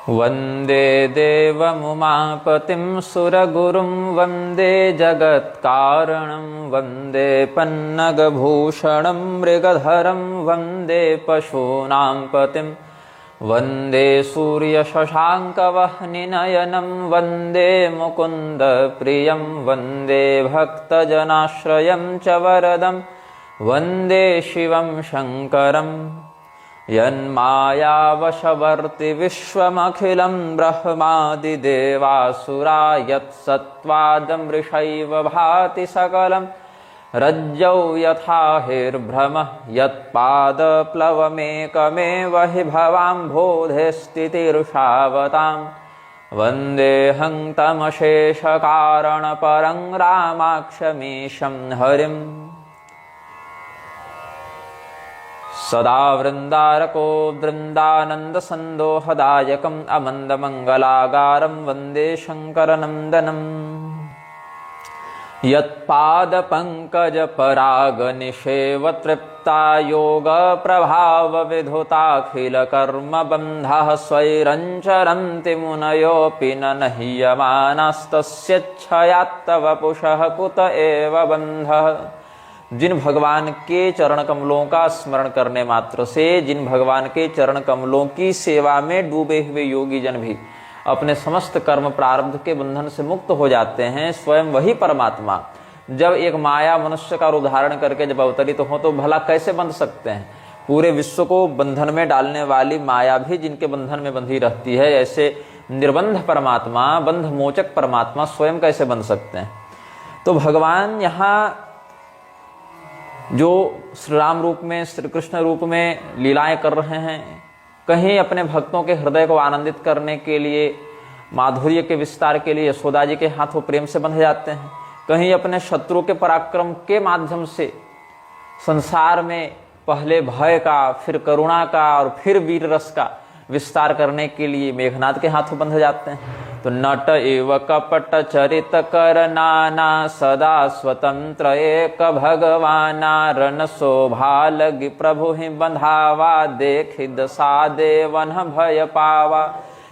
वन्दे देवमुमापतिं सुरगुरुं वन्दे जगत्कारणं वन्दे पन्नगभूषणं मृगधरं वन्दे पशूनां पतिं वन्दे सूर्यशशाङ्कवह्निनयनं वन्दे मुकुन्दप्रियं वन्दे भक्तजनाश्रयं च वरदं वन्दे शिवं शङ्करम् यन्मायावशवर्ति विश्वमखिलं ब्रह्मादिदेवासुरा यत्सत्त्वादमृषैव भाति सकलं रज्जौ यथा हिर्भ्रमः यत्पादप्लवमेकमेव हि भवाम्भोधे स्थितिरुषावतां वन्देऽहं तमशेषकारणपरं रामाक्षमीशं हरिम् सदा वृन्दारको वृन्दानन्दसन्दोहदायकम् अमन्दमङ्गलागारं वन्दे शङ्करनन्दनम् यत्पादपङ्कजपरागनिषेवतृप्ता योगप्रभावविधुताखिलकर्मबन्धः स्वैरञ्चरन्ति मुनयोऽपि न ह्यमानस्तस्यच्छयात्तवपुषः कुत एव बन्धः। जिन भगवान के चरण कमलों का स्मरण करने मात्र से, जिन भगवान के चरण कमलों की सेवा में डूबे हुए योगी जन भी अपने समस्त कर्म प्रारब्ध के बंधन से मुक्त हो जाते हैं, स्वयं वही परमात्मा जब एक माया मनुष्य का रूप धारण करके जब अवतरित हो तो भला कैसे बंध सकते हैं। पूरे विश्व को बंधन में डालने वाली माया भी जिनके बंधन में बंधी रहती है, ऐसे निर्बंध परमात्मा, बंध मोचक परमात्मा स्वयं कैसे बंध सकते हैं। तो भगवान यहाँ जो श्री राम रूप में, श्री कृष्ण रूप में लीलाएं कर रहे हैं, कहीं अपने भक्तों के हृदय को आनंदित करने के लिए, माधुर्य के विस्तार के लिए यशोदा जी के हाथों प्रेम से बंध जाते हैं, कहीं अपने शत्रु के पराक्रम के माध्यम से संसार में पहले भय का, फिर करुणा का और फिर वीर रस का विस्तार करने के लिए मेघनाद के हाथों बंध जाते हैं। तो नट एव कपट चरित कर नाना सदा स्वतंत्र एक भगवाना रण शोभा लगी प्रभु ही बंधावा देखि दशा देवन भय पावा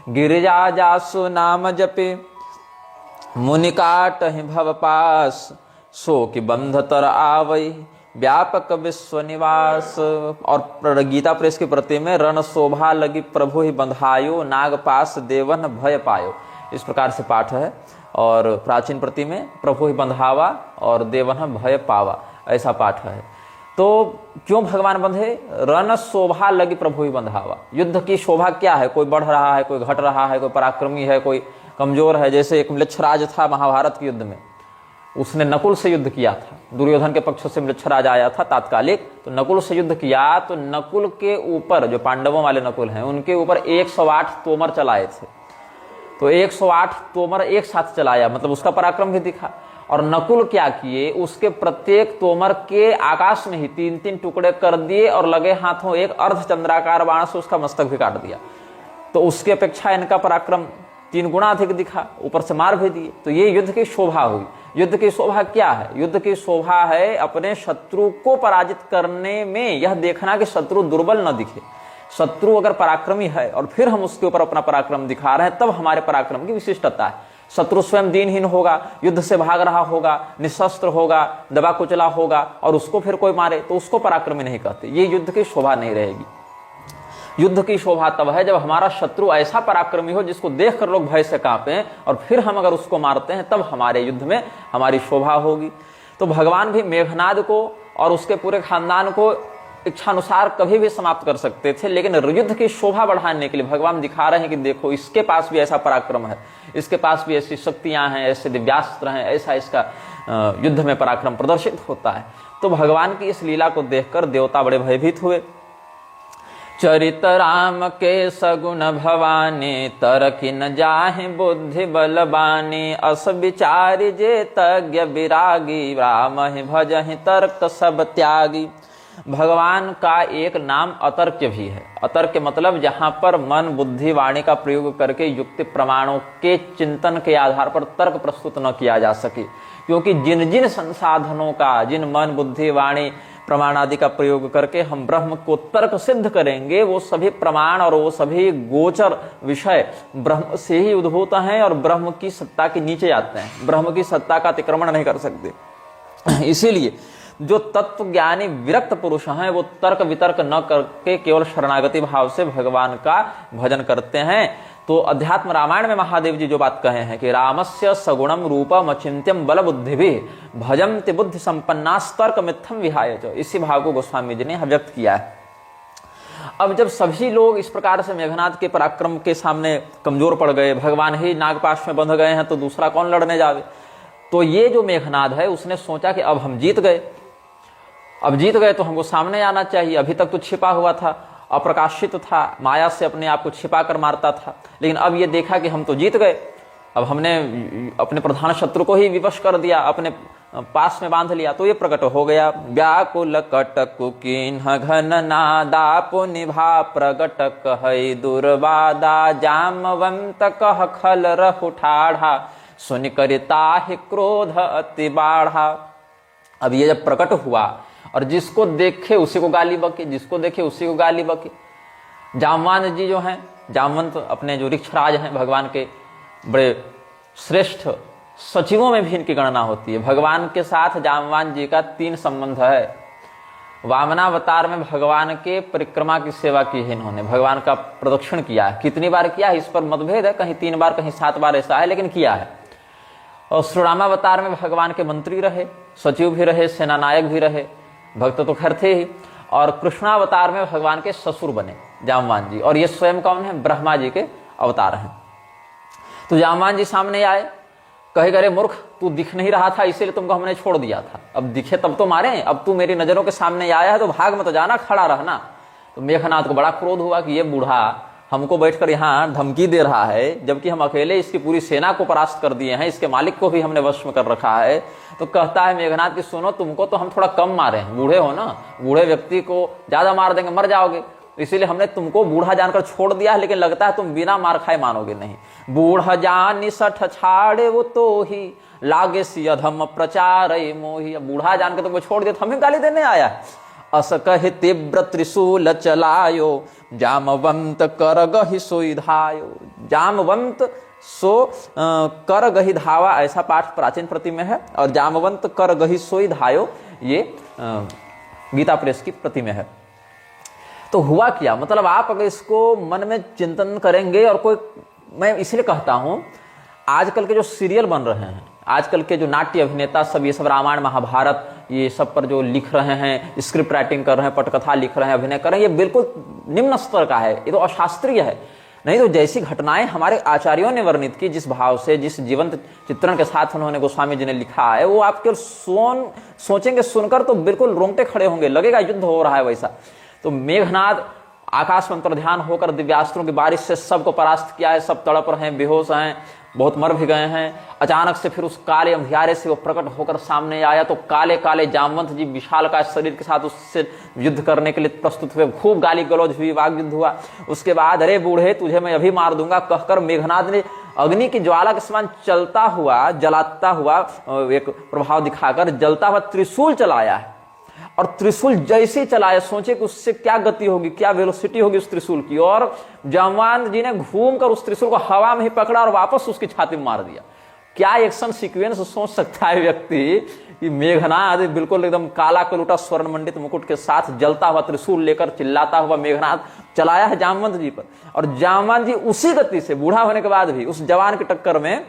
गिरिजा जासु नाम जपे मुनिकाट ही भव पास सो कि बंध तर आवई व्यापक विश्व निवास। और गीता प्रेस की प्रति में रण शोभा लगी प्रभु ही बंधायो नाग पास देवन भय पायो, इस प्रकार से पाठ है। और प्राचीन प्रति में प्रभु ही बंधावा और देवन भय पावा, ऐसा पाठ है। तो क्यों भगवान बंधे? रण शोभा लगी प्रभु ही बंधावा। युद्ध की शोभा क्या है? कोई बढ़ रहा है, कोई घट रहा है, कोई पराक्रमी है, कोई कमजोर है। जैसे एक म्लेच्छराज था महाभारत के युद्ध में, उसने नकुल से युद्ध किया था। दुर्योधन के पक्ष से म्लेच्छराज आया था तात्कालिक, तो नकुल से युद्ध किया। तो नकुल के ऊपर, जो पांडवों वाले नकुल हैं, उनके ऊपर 108 तोमर चलाए थे। तो 108 तोमर एक साथ चलाया, मतलब उसका पराक्रम भी दिखा। और नकुल क्या किए, उसके प्रत्येक तोमर के आकाश में ही 3-3 टुकड़े कर दिए और लगे हाथों एक अर्धचंद्राकार बाण से उसका मस्तक भी काट दिया। तो उसकी अपेक्षा इनका पराक्रम 3 गुना अधिक दिखा, ऊपर से मार भी दिए। तो ये युद्ध की शोभा हुई। युद्ध की शोभा क्या है? युद्ध की शोभा है अपने शत्रु को पराजित करने में यह देखना कि शत्रु दुर्बल न दिखे। शत्रु अगर पराक्रमी है और फिर हम उसके ऊपर अपना पराक्रम दिखा रहे हैं, तब हमारे पराक्रम की विशिष्टता है। शत्रु स्वयं दीनहीन होगा, युद्ध से भाग रहा होगा, निशस्त्र होगा, दबा कुचला होगा और उसको फिर कोई मारे, तो उसको पराक्रमी नहीं कहते। ये युद्ध की शोभा नहीं रहेगी। युद्ध की शोभा तब है जब हमारा शत्रु ऐसा पराक्रमी हो जिसको देखकर लोग भय से कांपे, और फिर हम अगर उसको मारते हैं तब हमारे युद्ध में हमारी शोभा होगी। तो भगवान भी मेघनाद को और उसके पूरे खानदान को इच्छानुसार कभी भी समाप्त कर सकते थे, लेकिन युद्ध की शोभा बढ़ाने के लिए भगवान दिखा रहे हैं कि देखो इसके पास भी ऐसा पराक्रम है, इसके पास भी ऐसी शक्तियां हैं, ऐसे दिव्यास्त्र हैं, ऐसा इसका युद्ध में पराक्रम प्रदर्शित होता है। तो भगवान की इस लीला को देखकर देवता बड़े भयभीत हुए। चरित राम के सगुण भवानी तरखि न जाहि बुद्धि बलबानी अस विचारि जे तज्ञ विरागी राम ही भजहि तर्क सब त्यागी। भगवान का एक नाम अतर्क्य भी है। अतर्क्य मतलब जहां पर मन बुद्धि वाणी का प्रयोग करके युक्ति प्रमाणों के चिंतन के आधार पर तर्क प्रस्तुत न किया जा सके, क्योंकि जिन जिन संसाधनों का, जिन मन बुद्धि वाणी प्रमाण आदि का प्रयोग करके हम ब्रह्म को तर्क सिद्ध करेंगे, वो सभी प्रमाण और वो सभी गोचर विषय ब्रह्म से ही उद्भूत हैं और ब्रह्म की सत्ता के नीचे आते हैं, ब्रह्म की सत्ता का अतिक्रमण नहीं कर सकते। इसीलिए जो तत्व ज्ञानी विरक्त पुरुष हैं वो तर्क वितर्क न करके केवल शरणागति भाव से भगवान का भजन करते हैं। तो अध्यात्म रामायण में महादेव जी जो बात कहे हैं कि रामस्य सगुणम रूपम अचिंत्यम बल बुद्धि भजन्ति बुद्धि संपन्नास्तर्क मिथ्यम विहाय, इसी भाव को गोस्वामी जी ने व्यक्त किया है। अब जब सभी लोग इस प्रकार से मेघनाद के पराक्रम के सामने कमजोर पड़ गए, भगवान ही नागपाश में बंध गए हैं, तो दूसरा कौन लड़ने जावे। तो ये जो मेघनाद है उसने सोचा कि अब हम जीत गए, अब जीत गए तो हमको सामने आना चाहिए। अभी तक तो छिपा हुआ था, अप्रकाशित था, माया से अपने आप को छिपा कर मारता था, लेकिन अब ये देखा कि हम तो जीत गए, अब हमने अपने प्रधान शत्रु को ही विवश कर दिया, अपने पास में बांध लिया, तो ये प्रकट हो गया। व्याकुल कटक किन्ह घन नादा पुनिभा प्रगट कहै दुर्वादा जामवंत कह खल रह ठाढ़ा सुन करिता ही क्रोध अति बाढ़ा। अब ये जब प्रकट हुआ और जिसको देखे उसी को गाली बके, जिसको देखे उसी को गाली बके। जामवान जी जो हैं, जामवंत अपने जो ऋक्षराज हैं भगवान के बड़े श्रेष्ठ सचिवों में भी इनकी गणना होती है। भगवान के साथ जामवान जी का 3 संबंध है। वामनावतार में भगवान के परिक्रमा की सेवा की है इन्होंने, भगवान का प्रदक्षिण किया है। कितनी बार किया है इस पर मतभेद है, कहीं 3 बार कहीं 7 बार ऐसा है, लेकिन किया है। और श्रीरामावतार में भगवान के मंत्री रहे, सचिव भी रहे, सेनानायक भी रहे, भक्त तो खैर थे ही। और कृष्णावतार में भगवान के ससुर बने जामवान जी, और ये स्वयं कौन है, ब्रह्मा जी के अवतार हैं। तो जामवान जी सामने आए, कहे अरे मूर्ख, तू दिख नहीं रहा था इसीलिए तुमको हमने छोड़ दिया था, अब दिखे तब तो मारे, अब तू मेरी नजरों के सामने आया है तो भाग मत जाना, खड़ा रहना। तो मेघनाद को बड़ा क्रोध हुआ कि ये बूढ़ा हमको बैठकर यहाँ धमकी दे रहा है, जबकि हम अकेले इसकी पूरी सेना को परास्त कर दिए हैं, इसके मालिक को भी हमने वश में कर रखा है। तो कहता है मेघनाद कि सुनो, तुमको तो हम थोड़ा कम मारे हैं, बूढ़े हो ना, बूढ़े व्यक्ति को ज्यादा मार देंगे मर जाओगे, इसीलिए हमने तुमको बूढ़ा जानकर छोड़ दिया है, लेकिन लगता है तुम बिना मार खाए मानोगे नहीं। बूढ़ा जान सठ छाड़े वो तो ही लागे सी अधम प्रचार मोही। बूढ़ा जान के तुमको छोड़ दिया, हमें गाली देने आया है। अस कहे तीव्र त्रिशूल चलायो जामवंत कर गहि सोई धायो। जामवंत सो कर गहि धावा, ऐसा पाठ प्राचीन प्रति में है, और जामवंत कर गहि सोई धायो ये गीता प्रेस की प्रति में है। तो हुआ क्या, मतलब आप अगर इसको मन में चिंतन करेंगे, और कोई, मैं इसलिए कहता हूं आजकल के जो सीरियल बन रहे हैं, आजकल के जो नाट्य अभिनेता सब, ये सब रामायण महाभारत ये सब पर जो लिख रहे हैं, स्क्रिप्ट राइटिंग कर रहे हैं, पटकथा लिख रहे हैं, अभिनय कर रहे हैं, ये बिल्कुल निम्न स्तर का है, ये तो अशास्त्रीय है। नहीं तो जैसी घटनाएं हमारे आचार्यों ने वर्णित की, जिस भाव से, जिस जीवंत चित्रण के साथ उन्होंने गोस्वामी जी ने लिखा है, वो आप केवल सोचेंगे, सुनकर तो बिल्कुल रोंगटे खड़े होंगे, लगेगा युद्ध हो रहा है वैसा। तो मेघनाद आकाश में अंतर्ध्यान होकर दिव्यास्त्रों की बारिश से सबको परास्त किया है, सब तड़प रहे हैं, बेहोश हैं, बहुत मर भी गए हैं। अचानक से फिर उस काले अंधियारे से वो प्रकट होकर सामने आया, तो काले काले जामवंत जी विशाल का शरीर के साथ उससे युद्ध करने के लिए प्रस्तुत हुए। खूब गाली गलौज हुई, वाग युद्ध हुआ। उसके बाद अरे बूढ़े, तुझे मैं अभी मार दूंगा कहकर मेघनाद ने अग्नि की ज्वाला के समान चलता हुआ, जलाता हुआ, एक प्रभाव दिखाकर जलता हुआ त्रिशूल चलाया है। और त्रिशूल जैसे चलाया, सोचे कि उससे क्या गति होगी, क्या वेलोसिटी होगी उस त्रिशूल की, और जामवान जी ने घूमकर उस त्रिशूल को हवा में ही पकड़ा और वापस उसकी छाती में मार दिया। क्या एक्शन सीक्वेंस सोच सकता है व्यक्ति कि मेघनाद बिल्कुल एकदम काला कलूटा स्वर्ण मंडित मुकुट के साथ जलता हुआ त्रिशूल लेकर चिल्लाता हुआ मेघनाद चलाया है जामवंत जी पर, और जामवंत जी उसी गति से, बूढ़ा होने के बाद भी उस जवान की टक्कर में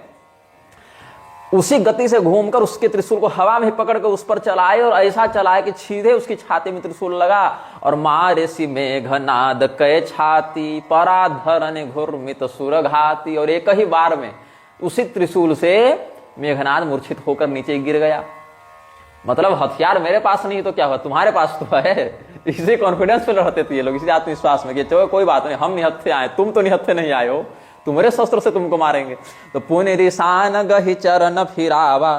उसी गति से घूमकर उसके त्रिशूल को हवा में पकड़कर उस पर चलाए, और ऐसा चलाए कि सीधे उसकी छाती में त्रिशूल लगा, और मारे सी मेघनाद कै छाती पराधरन घुर्मित सुरघाती। और एक ही बार में उसी त्रिशूल से मेघनाद मूर्छित होकर नीचे गिर गया। मतलब हथियार मेरे पास नहीं तो क्या हुआ, तुम्हारे पास तो है। इसी कॉन्फिडेंस में रहते थे ये लोग, इसी आत्मविश्वास में कि चलो कोई बात नहीं, हम निहत्थे आए, तुम तो निहत्थे नहीं आए हो, तुम्हारे शस्त्र से तुमको मारेंगे। तो पुनरिसान गहि चरण फिरावा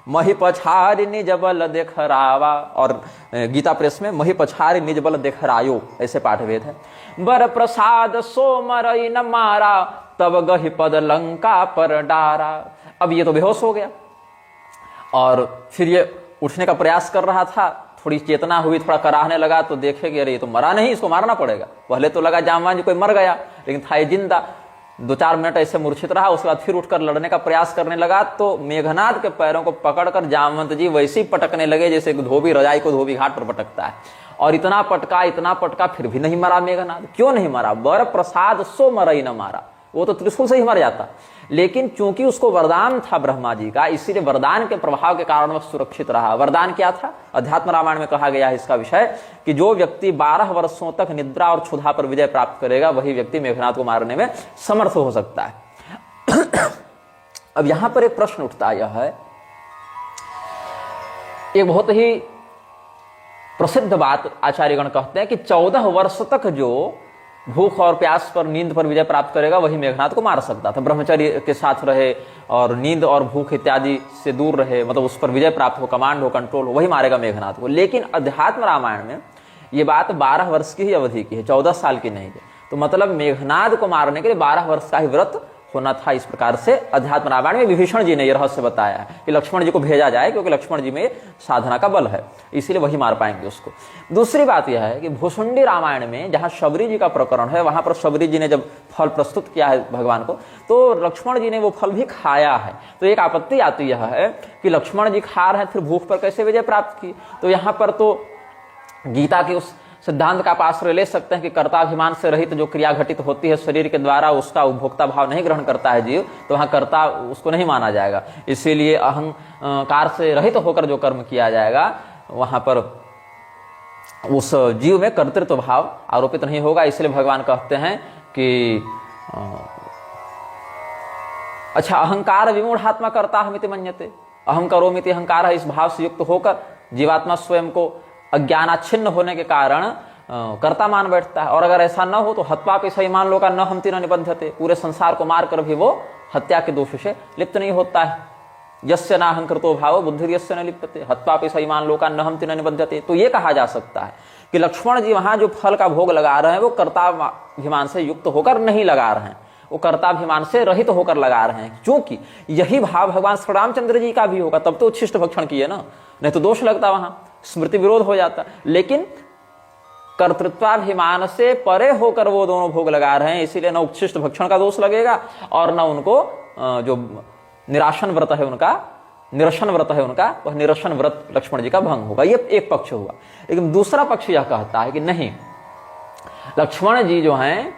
मही पछारी निज बल देखरावा। और गीता प्रेस में मही पछारी निज बल देखरायो, ऐसे पाठ भेद है। बर प्रसाद सो मरई न मारा तब गहि पद लंका पर डारा। अब ये तो बेहोश हो गया, और फिर ये उठने का प्रयास कर रहा था, थोड़ी चेतना हुई, थोड़ा कराहने लगा तो देखे कि अरे ये तो मरा नहीं, इसको मारना पड़ेगा। पहले तो लगा जामवान जी कोई मर गया, लेकिन था ये जिंदा। 2-4 मिनट ऐसे मूर्छित रहा, उसके बाद फिर उठकर लड़ने का प्रयास करने लगा तो मेघनाद के पैरों को पकड़कर जामवंत जी वैसे ही पटकने लगे जैसे धोबी रजाई को धोबी घाट पर पटकता है। और इतना पटका, फिर भी नहीं मरा मेघनाद। क्यों नहीं मरा? वर प्रसाद सो मरई न मारा, वो तो त्रिशूल से ही मर जाता। लेकिन चूंकि उसको वरदान था ब्रह्मा जी का, इसीलिए वरदान के प्रभाव के कारण वह सुरक्षित रहा। वरदान क्या था? अध्यात्म रामायण में कहा गया है इसका विषय कि जो व्यक्ति 12 वर्षों तक निद्रा और क्षुधा पर विजय प्राप्त करेगा वही व्यक्ति मेघनाद को मारने में समर्थ हो सकता है। अब यहां पर एक प्रश्न उठता यह है, एक बहुत ही प्रसिद्ध बात आचार्यगण कहते हैं कि 14 वर्ष तक जो भूख और प्यास पर, नींद पर विजय प्राप्त करेगा वही मेघनाद को मार सकता था। ब्रह्मचर्य के साथ रहे और नींद और भूख इत्यादि से दूर रहे, मतलब उस पर विजय प्राप्त हो, कमांड हो, कंट्रोल हो, वही मारेगा मेघनाद को। लेकिन अध्यात्म रामायण में ये बात 12 वर्ष की ही अवधि की है, 14 साल की नहीं है। तो मतलब मेघनाद को मारने के लिए 12 वर्ष का ही व्रत होना था। इस प्रकार से अध्यात्म रामायण में विभीषण जी ने यह रहस्य बताया है कि लक्ष्मण जी को भेजा जाए, क्योंकि लक्ष्मण जी में साधना का बल है, इसीलिए वही मार पाएंगे उसको। दूसरी बात यह है कि भुसुंडी रामायण में जहां शबरी जी का प्रकरण है, वहां पर शबरी जी ने जब फल प्रस्तुत किया है भगवान को, तो लक्ष्मण जी ने वो फल भी खाया है। तो एक आपत्ति आती यह है कि लक्ष्मण जी खा रहे हैं, फिर भूख पर कैसे विजय प्राप्त की? तो यहां पर तो गीता के उस सिद्धांत का आप आश्रय ले सकते हैं कि कर्ताभिमान से रहित जो क्रिया घटित होती है शरीर के द्वारा, उसका उपभोक्ता भाव नहीं ग्रहण करता है जीव, तो वहां कर्ता उसको नहीं माना जाएगा। इसीलिए अहंकार से रहित होकर जो कर्म किया जाएगा वहां पर उस जीव में कर्तृत्व भाव आरोपित नहीं होगा। इसलिए भगवान कहते हैं कि अच्छा, अहंकार विमूढ़ात्मा कर्ता हमिति मन्यते, अहम करोमिति अहंकार है, इस भाव से युक्त होकर जीवात्मा स्वयं को अज्ञानाच्छिन्न होने के कारण कर्ता मान बैठता है। और अगर ऐसा न हो तो हत्वा पे सही मान लो का न हमति न निबध्यते, पूरे संसार को मारकर भी वो हत्या के दोष से लिप्त नहीं होता है। यस्य नाहंकृतो भाव बुद्धि यस्य न लिप्यते, हत्वा पे सही मान लो का न हमति न निबध्यते। तो ये कहा जा सकता है कि लक्ष्मण जी वहां जो फल का भोग लगा रहे हैं वो कर्ताभिमान से युक्त होकर नहीं लगा रहे हैं, वो कर्ताभिमान से रहित होकर लगा रहे हैं। क्योंकि यही भाव भगवान श्री रामचंद्र जी का भी होगा, तब तो उच्छिष्ट भक्षण किए ना, नहीं तो दोष लगता, वहां स्मृति विरोध हो जाता। लेकिन कर्तृत्वाभिमान से परे होकर वो दोनों भोग लगा रहे हैं, इसीलिए न उच्छिष्ट भक्षण का दोष लगेगा और न उनको जो निरासन व्रत है उनका, निरसन व्रत है उनका, वह निरसन व्रत लक्ष्मण जी का भंग होगा। ये एक पक्ष हुआ। लेकिन दूसरा पक्ष यह कहता है कि नहीं, लक्ष्मण जी जो हैं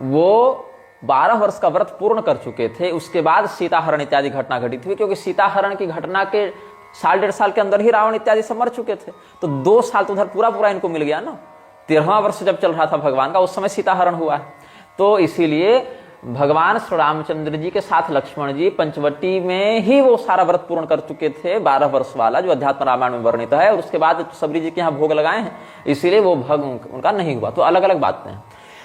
वो 12 वर्ष का व्रत पूर्ण कर चुके थे, उसके बाद सीताहरण इत्यादि घटना घटित हुई। क्योंकि सीताहरण की घटना के 1.5 साल के अंदर ही रावण इत्यादि सब मर चुके थे, तो 2 साल तो उधर पूरा इनको मिल गया ना। 13वां वर्ष जब चल रहा था भगवान का, उस समय सीताहरण हुआ है। तो इसीलिए भगवान श्री रामचंद्र जी के साथ लक्ष्मण जी पंचवटी में ही वो सारा व्रत पूर्ण कर चुके थे, 12 वर्ष वाला, जो अध्यात्म रामायण में वर्णित है। और उसके बाद सबरी जी के यहाँ भोग लगाए हैं, इसीलिए वो भोग उनका नहीं हुआ। तो अलग अलग बातें हैं।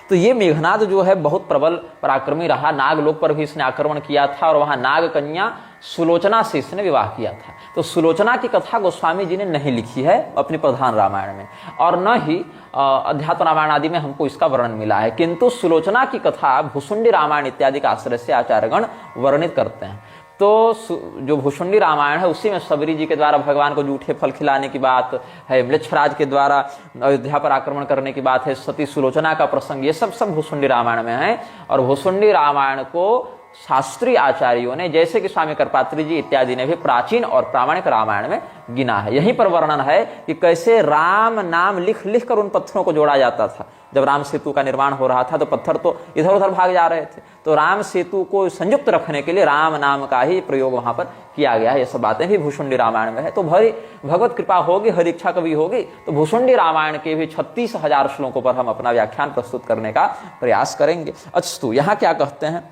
तो ये मेघनाद जो है बहुत प्रबल पराक्रमी रहा, नागलोक पर भी इसने आक्रमण किया था और वहां नाग कन्या सुलोचना से इसने विवाह किया था। तो सुलोचना की कथा गोस्वामी जी ने नहीं लिखी है अपने प्रधान रामायण में, और न ही अध्यात्म रामायण आदि में हमको इसका वर्णन मिला है। किंतु सुलोचना की कथा भुसुंडी रामायण इत्यादि का आश्रय से आचार्यगण वर्णित करते हैं। तो जो भुसुंडी रामायण है उसी में सबरी जी के द्वारा भगवान को जूठे फल खिलाने की बात है, म्लेच्छराज के द्वारा अयोध्या पर आक्रमण करने की बात है, सती सुलोचना का प्रसंग, ये सब भुसुंडी रामायण में है। और भुसुंडी रामायण को शास्त्रीय आचार्यों ने, जैसे कि स्वामी कर्पात्री जी इत्यादि ने भी प्राचीन और प्रामाणिक रामायण में गिना है। यहीं पर वर्णन है कि कैसे राम नाम लिख लिख कर उन पत्थरों को जोड़ा जाता था। जब राम सेतु का निर्माण हो रहा था तो पत्थर तो इधर उधर भाग जा रहे थे, तो राम सेतु को संयुक्त रखने के लिए राम नाम का ही प्रयोग वहां पर किया गया है। ये सब बातें भी भुसुंडी रामायण में है। तो भरी भगवत कृपा होगी, हरि इच्छा कभी होगी तो भुसुंडी रामायण के भी 36,000 श्लोकों पर हम अपना व्याख्यान प्रस्तुत करने का प्रयास करेंगे। अस्तु, यहाँ क्या कहते हैं,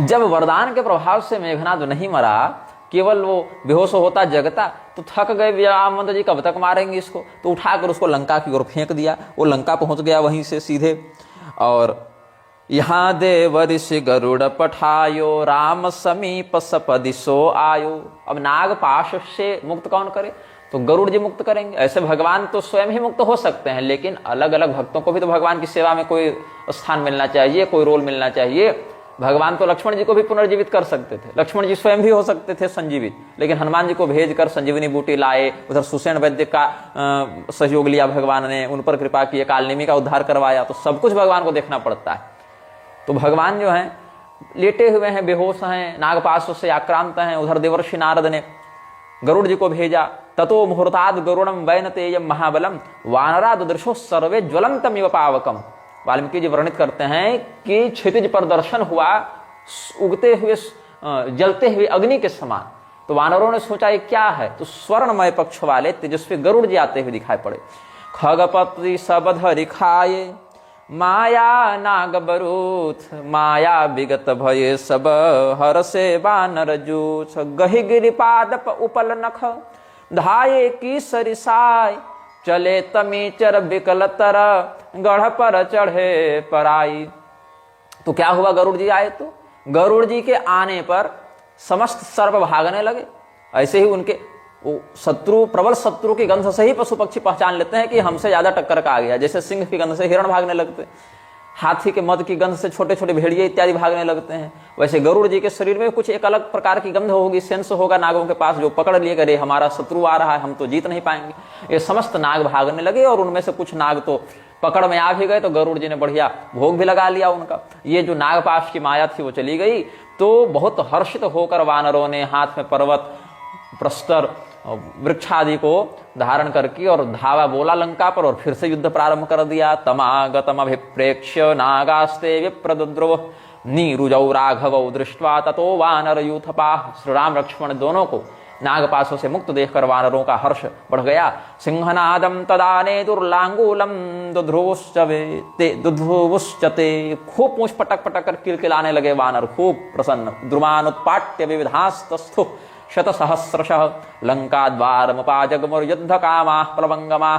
जब वरदान के प्रभाव से मेघनाद नहीं मरा, केवल वो बेहोश होता जगता, तो थक गए व्यामंत जी, कब तक मारेंगे इसको, तो उठाकर उसको लंका की ओर फेंक दिया। वो लंका पहुंच गया वहीं से सीधे। और यहाँ देव ऋषि गरुड़ पठायो, राम समीप सपदिशो आयो। अब नागपाश से मुक्त कौन करे, तो गरुड़ जी मुक्त करेंगे। ऐसे भगवान तो स्वयं ही मुक्त हो सकते हैं, लेकिन अलग अलग भक्तों को भी तो भगवान की सेवा में कोई स्थान मिलना चाहिए, कोई रोल मिलना चाहिए। भगवान तो लक्ष्मण जी को भी पुनर्जीवित कर सकते थे, लक्ष्मण जी स्वयं भी हो सकते थे संजीवित, लेकिन हनुमान जी को भेजकर संजीवनी बूटी लाए, उधर सुसेन वैद्य का सहयोग लिया भगवान ने, उन पर कृपा की, कालनेमी का उद्धार करवाया। तो सब कुछ भगवान को देखना पड़ता है। तो भगवान जो हैं लेटे हुए हैं, बेहोश हैं, नागपाश से आक्रांत हैं। उधर देवर्षि नारद ने गरुड़ जी को भेजा। ततो मुहूर्ताद गरुड़म वैनतेयम महाबलम वानरा दृशो सर्वे ज्वलंतम इव पावकम। वाल्मीकि जी वर्णित करते हैं कि क्षितिज पर दर्शन हुआ उगते हुए जलते हुए अग्नि के समान। तो वानरों ने सोचा ये क्या है, तो स्वर्णमय पक्ष वाले तेजस्वी गरुड़ जी आते हुए दिखाई पड़े। खगपति सब धरि खाए माया नाग बरूथ, माया विगत भये सब हर से बानर जूछ। गहि गिरिपादप उपल नख धाये की सरिसाय, चले तमीचर बिकल तर गढ़ पर चढ़े पराई। तो क्या हुआ, गरुड़ जी आए तो गरुड़ जी के आने पर समस्त सर्प भागने लगे। ऐसे ही उनके शत्रु, प्रबल शत्रु की गंध से ही पशु पक्षी पहचान लेते हैं कि हमसे ज्यादा टक्कर का आ गया। जैसे सिंह की गंध से हिरण भागने लगते हैं, हाथी के मद की गंध से छोटे छोटे भेड़िए इत्यादि भागने लगते हैं। वैसे गरुड़ जी के शरीर में कुछ एक अलग प्रकार की गंध होगी, सेंस होगा नागों के पास, जो पकड़ लिए करे हमारा शत्रु आ रहा है, हम तो जीत नहीं पाएंगे। ये समस्त नाग भागने लगे और उनमें से कुछ नाग तो पकड़ में आ भी गए। तो गरुड़ जी ने बढ़िया भोग भी लगा लिया उनका। ये जो नागपाश की माया थी वो चली गई। तो बहुत हर्षित होकर वानरों ने हाथ में पर्वत, प्रस्तर, वृक्षादि को धारण करके और धावा बोला लंका पर और फिर से युद्ध प्रारंभ कर दिया। तमागतम अभिप्रेक्ष्य नागास्ते विप्रद्रुव नीरुजौ राघवौ दृष्ट्वा ततो वानर यूथपाः। श्री राम लक्ष्मण दोनों को नागपाशों से मुक्त देखकर वानरों का हर्ष बढ़ गया। सिंहनादम तदाने दुर्लांगूलम दुध्रुवुश्चते। खूब पूंछ पटक पटक कर किलकिलाने लगे वानर, खूब प्रसन्न। द्रुमानुत्पाट्य विविधास्तस्थु शत सहस्रशः लंका द्वारमुपाजगमुर युद्ध कामा प्लवंगमा।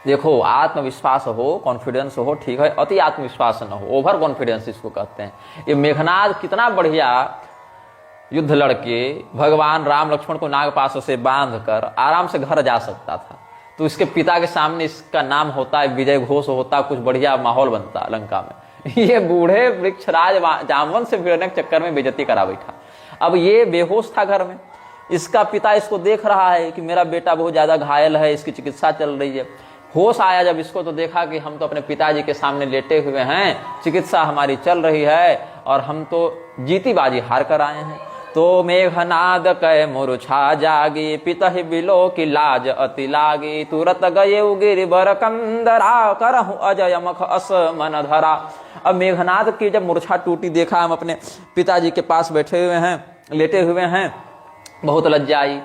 देखो, आत्मविश्वास हो, कॉन्फिडेंस हो, ठीक है, अति आत्मविश्वास न हो, ओवर कॉन्फिडेंस इसको कहते हैं। ये मेघनाद कितना बढ़िया युद्ध लड़के भगवान राम लक्ष्मण को नागपाशों से बांधकर आराम से घर जा सकता था। तो इसके पिता के सामने इसका नाम होता है, विजय घोष होता, कुछ बढ़िया माहौल बनता लंका में। ये बूढ़े वृक्षराज जामवन से भिड़ने के चक्कर में बेइज्जती करा बैठा। अब ये बेहोश था घर में, इसका पिता इसको देख रहा है कि मेरा बेटा बहुत ज्यादा घायल है, इसकी चिकित्सा चल रही है। होश आया जब इसको तो देखा कि हम तो अपने पिताजी के सामने लेटे हुए हैं, चिकित्सा हमारी चल रही है और हम तो जीती बाजी हार कर आए हैं। तो मेघनाद कह मूर्छा जागी, पितहि बिलो की लाज अति लागी। तुरत गये गिरिवर कंदरा, करहु अजय मख अस मन धरा। अब मेघनाद की जब मूर्छा टूटी, देखा हम अपने पिताजी के पास बैठे हुए हैं, लेटे हुए हैं, बहुत लज्जा आई।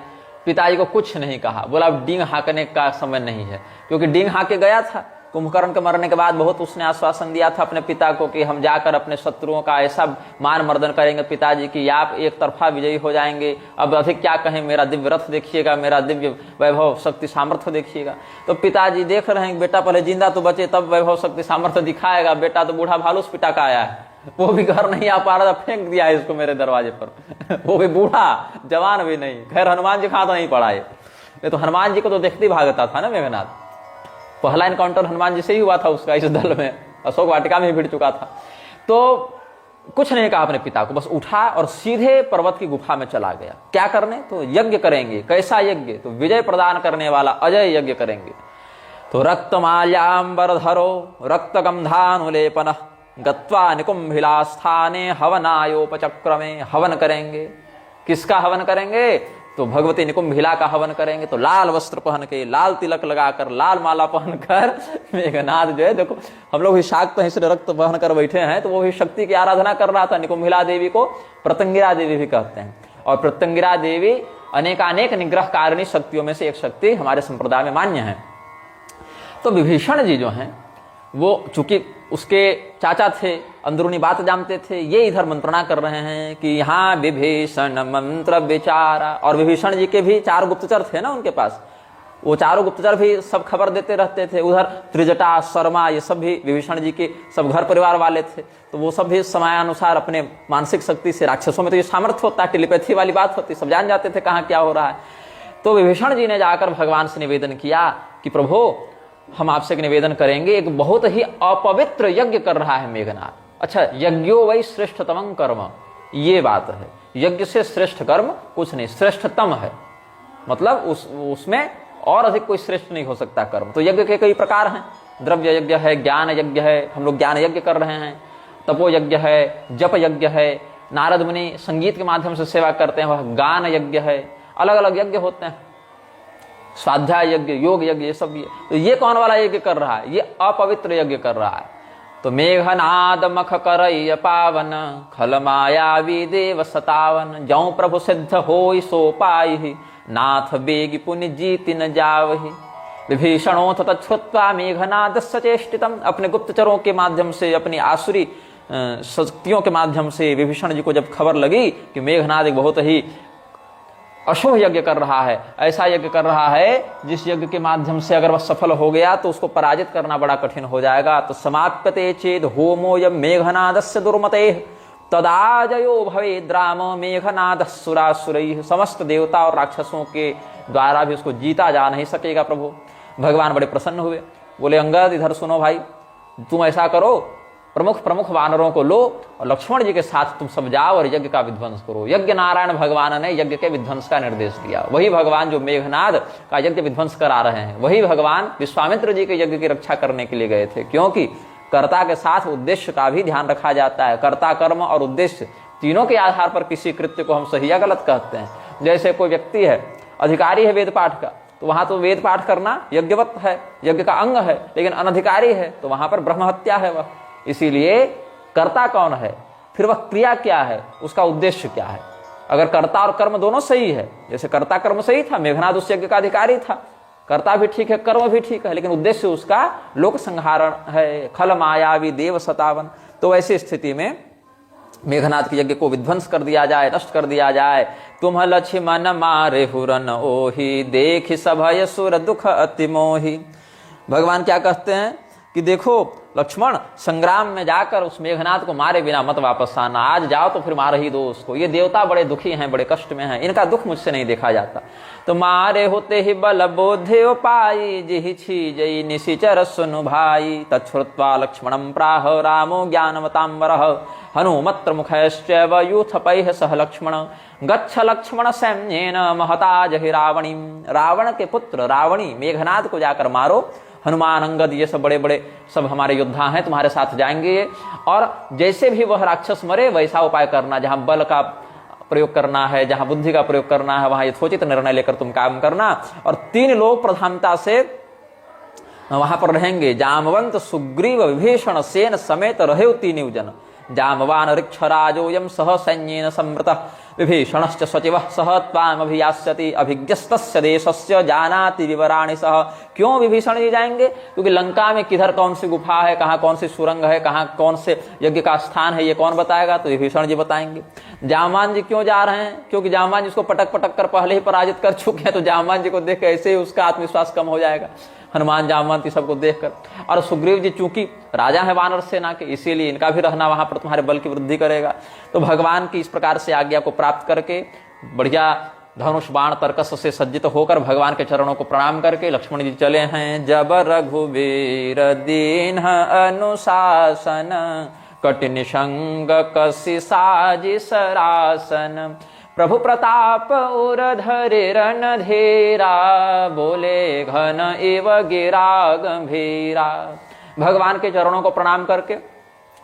पिताजी को कुछ नहीं कहा, बोला अब डींग हाँकने का समय नहीं है, क्योंकि डींग हाँके गया था। कुंभकर्ण के मरने के बाद बहुत उसने आश्वासन दिया था अपने पिता को कि हम जाकर अपने शत्रुओं का ऐसा मान मर्दन करेंगे पिताजी की आप एक तरफा विजयी हो जाएंगे। अब अधिक क्या कहें, मेरा दिव्य रथ देखिएगा, मेरा दिव्य वैभव शक्ति सामर्थ्य देखिएगा। तो पिताजी देख रहे हैं बेटा पहले जिंदा तो बचे तब वैभव शक्ति सामर्थ्य दिखाएगा, बेटा तो बूढ़ा भालूस पिटा का आया है, वो भी घर नहीं आ पा रहा था, फेंक दिया इसको मेरे दरवाजे पर। वो भी बूढ़ा, जवान भी नहीं। खैर हनुमान जी खा तो नहीं पड़ा ये तो हनुमान जी को तो देखते ही भागता था ना मेघनाद। पहला एनकाउंटर हनुमान जी से ही हुआ था उसका इस दल में, अशोक वाटिका में भिड़ चुका था। तो कुछ नहीं कहा अपने पिता को, बस उठा और सीधे पर्वत की गुफा में चला गया। क्या करने, तो यज्ञ करेंगे। कैसा यज्ञ, तो विजय प्रदान करने वाला अजय यज्ञ करेंगे। तो रक्तमाल्याम्बरधरो रक्तगंधानुलेपन गत्वा निकुंभिला स्थाने हवनायोपचक्रमे। हवन करेंगे, किसका हवन करेंगे, तो भगवती निकुंभिला का हवन करेंगे। तो लाल वस्त्र पहन के, लाल तिलक लगाकर, लाल माला पहनकर मेघनाद जो है, देखो हम लोग भी शाक्त हैं इसलिए रक्त पहन कर बैठे हैं, तो वो भी शक्ति की आराधना कर रहा था। निकुंभिला देवी को प्रत्यंगिरा देवी भी कहते हैं, और प्रत्यंगिरा देवी अनेकानेक निग्रह कारिणी शक्तियों में से एक शक्ति हमारे संप्रदाय में मान्य है। तो विभीषण जी जो हैं वो चूंकि उसके चाचा थे, अंदरूनी बात जानते थे, ये इधर मंत्रणा कर रहे हैं कि यहाँ विभीषण मंत्र विचारा। और विभीषण जी के भी 4 गुप्तचर थे ना उनके पास, वो 4 गुप्तचर भी सब खबर देते रहते थे। उधर त्रिजटा, शर्मा, ये सब भी विभीषण जी के सब घर परिवार वाले थे। तो वो सब भी समयानुसार अपने मानसिक शक्ति से, राक्षसों में तो ये सामर्थ्य होता है, टेलीपैथी वाली बात होती, सब जान जाते थे कहाँ क्या हो रहा है। तो विभीषण जी ने जाकर भगवान से निवेदन किया कि प्रभु हम आपसे एक निवेदन करेंगे, एक बहुत ही अपवित्र यज्ञ कर रहा है मेघनाद। अच्छा, यज्ञो वही श्रेष्ठतम कर्म, ये बात है। यज्ञ से श्रेष्ठ कर्म कुछ नहीं, श्रेष्ठतम है, मतलब उसमें और अधिक कोई श्रेष्ठ नहीं हो सकता कर्म। तो यज्ञ के कई प्रकार हैं, द्रव्य यज्ञ है, ज्ञान यज्ञ है, हम लोग ज्ञान यज्ञ कर रहे हैं, तपो यज्ञ है, जप यज्ञ है, नारद मुनि संगीत के माध्यम से सेवा करते हैं, वह गान यज्ञ है, अलग अलग यज्ञ होते हैं, स्वाध्याय यज्ञ, योग यज्ञ, ये सब भी है। तो ये कौन वाला यज्ञ कर रहा है? ये अपवित्र यज्ञ कर रहा है। तो मेघनाद मख करय पावन, खल मायावी देव सतावन, जौ प्रभु सिद्ध होई सो पाई, नाथ बेगी पुण्य जीति न जावहि। विभीषणोथ तच्छ्रुत्वा मेघनाद सचेष्टितम, अपने गुप्तचरों के माध्यम से, अपनी आसुरी शक्तियों के माध्यम से विभीषण जी को जब खबर लगी कि मेघनाद एक बहुत ही अशुभ यज्ञ कर रहा है, ऐसा यज्ञ कर रहा है जिस यज्ञ के माध्यम से अगर वह सफल हो गया तो उसको पराजित करना बड़ा कठिन हो जाएगा। तो समाप्यते चेद होमो यम मेघनादस्य दुर्मते, तदा जयो भवेद्राम मेघनाद सुरासुरैः, समस्त देवता और राक्षसों के द्वारा भी उसको जीता जा नहीं सकेगा। प्रभु भगवान बड़े प्रसन्न हुए, बोले अंगद इधर सुनो भाई, तुम ऐसा करो, प्रमुख प्रमुख वानरों को लो और लक्ष्मण जी के साथ तुम सब जाओ और यज्ञ का विध्वंस करो। यज्ञ नारायण भगवान ने यज्ञ के विध्वंस का निर्देश दिया। वही भगवान जो मेघनाद का यज्ञ विध्वंस करा रहे हैं, वही भगवान विश्वामित्र जी के यज्ञ की रक्षा करने के लिए गए थे, क्योंकि कर्ता के साथ उद्देश्य का भी ध्यान रखा जाता है। कर्ता, कर्म और उद्देश्य तीनों के आधार पर किसी कृत्य को हम सही या गलत कहते हैं। जैसे कोई व्यक्ति है, अधिकारी है वेद पाठ का, तो वहां तो वेद पाठ करना यज्ञवत है, यज्ञ का अंग है, लेकिन अनधिकारी है तो वहां पर ब्रह्म हत्या है वह। इसीलिए कर्ता कौन है, फिर वह क्रिया क्या है, उसका उद्देश्य क्या है। अगर कर्ता और कर्म दोनों सही है, जैसे कर्ता कर्म सही था, मेघनाद उस यज्ञ का अधिकारी था, कर्ता भी ठीक है, कर्म भी ठीक है, लेकिन उद्देश्य उसका लोक संहारण है, खल मायावी देव सतावन। तो ऐसी स्थिति में मेघनाद के यज्ञ को विध्वंस कर दिया जाए, नष्ट कर दिया जाए। तुम लक्ष्मण मारे हुरन ओहि, देख सभय सुर दुख अति मोहि। भगवान क्या कहते हैं कि देखो लक्ष्मण, संग्राम में जाकर उस मेघनाद को मारे बिना मत वापस आना, आज जाओ तो फिर मार ही दो उसको। ये देवता बड़े दुखी हैं, बड़े कष्ट में हैं, इनका दुख मुझसे नहीं देखा जाता। तो मारे होते ही बल बोधे पाई, जिहि छीजई निशिचर सुनु भाई। तच्छ्रुत्वा लक्ष्मणं प्राह रामो ज्ञानवतांबरः, हनुमत्र मुखैश्चैव यूथपैः सह लक्ष्मण। गच्छ लक्ष्मण सैन्येन महता जहि रावणीं, रावण के पुत्र रावणी मेघनाद को जाकर मारो। हनुमान, अंगद, ये सब बड़े बड़े सब हमारे योद्धा हैं, तुम्हारे साथ जाएंगे। और जैसे भी वह राक्षस मरे वैसा उपाय करना, जहां बल का प्रयोग करना है, जहां बुद्धि का प्रयोग करना है, वहां यथोचित निर्णय लेकर तुम काम करना। और 3 लोग प्रधानता से वहां पर रहेंगे, जामवंत, सुग्रीव, विभीषण सेन समेत रहे 3 जन। जामवान ऋक्षराजोयम सह सैन्येन संवृतः, विभीषणश्च सचिवः सह त्वामभियास्यति, अभिज्ञस्तस्य देशस्य जानाति विवराणि सह। क्यों विभीषण जी जाएंगे? क्योंकि लंका में किधर कौन सी गुफा है, कहाँ कौन सी सुरंग है, कहाँ कौन से यज्ञ का स्थान है, ये कौन बताएगा? तो विभीषण जी बताएंगे। जामवान जी क्यों जा रहे हैं? क्योंकि जामवान जी उसको पटक पटक कर पहले ही पराजित कर चुके हैं, तो जामवान जी को देख ऐसे ही उसका आत्मविश्वास कम हो जाएगा, हनुमान जामवंत सबको देखकर। और सुग्रीव जी चूंकि राजा है वानर सेना के, इसीलिए इनका भी रहना वहां पर तुम्हारे बल की वृद्धि करेगा। तो भगवान की इस प्रकार से आज्ञा को प्राप्त करके बढ़िया धनुष बाण तर्कस से सज्जित होकर भगवान के चरणों को प्रणाम करके लक्ष्मण जी चले हैं। जब रघुवीर दीन अनुशासन, कठिन संग कसी साजी सरासन। प्रभु प्रताप उर धरे रणधीरा, बोले घन एव गिरा गंभीरा। भगवान के चरणों को प्रणाम करके,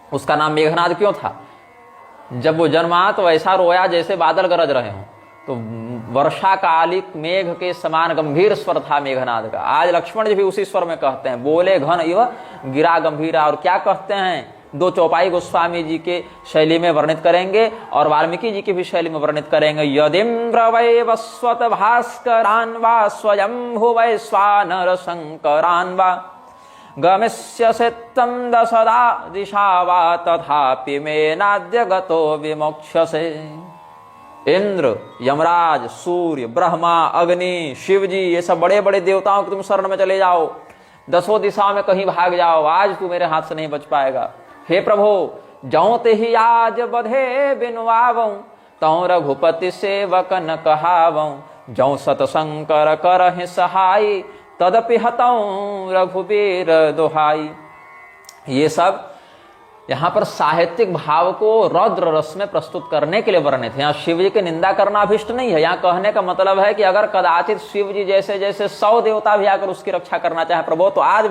उसका नाम मेघनाद क्यों था? जब वो जन्मा तो ऐसा रोया जैसे बादल गरज रहे हों, तो वर्षा कालिक मेघ के समान गंभीर स्वर था मेघनाद का। आज लक्ष्मण जी भी उसी स्वर में कहते हैं, बोले घन एव गिरा गंभीरा। और क्या कहते हैं? 2 चौपाई गोस्वामी जी के शैली में वर्णित करेंगे और वाल्मीकि जी की भी शैली में वर्णित करेंगे। यदिन्द्र वै वस्वत भास्करान् वा, स्वयंभु वै स्वानर शंकरान् वा, गमिष्यसि त्वं दशदा दिशा वा, तथापि मे नाद्य गतो विमोक्ष्यसे। इंद्र, यमराज, सूर्य, ब्रह्मा, अग्नि, शिव जी, ये सब बड़े बड़े देवताओं के तुम शरण में चले जाओ, 10 दिशाओं में कहीं भाग जाओ, आज तू मेरे हाथ से नहीं बच पाएगा। हे प्रभु, जौं ते ही आज बधे बिनुआवं, तौं रघुपति सेवक न कहावं, जौं सतशंकर करहि सहाय, तदपि हतौं रघुबीर दुहाई। ये सब यहाँ पर साहित्यिक भाव को रौद्र रस में प्रस्तुत करने के लिए वर्णित है। यहाँ शिव जी की निंदा करना अभिष्ट नहीं है। यहाँ कहने का मतलब है कि अगर कदाचित शिव जी जैसे जैसे 100 देवता भी आकर उसकी रक्षा करना चाहे प्रभु, तो आज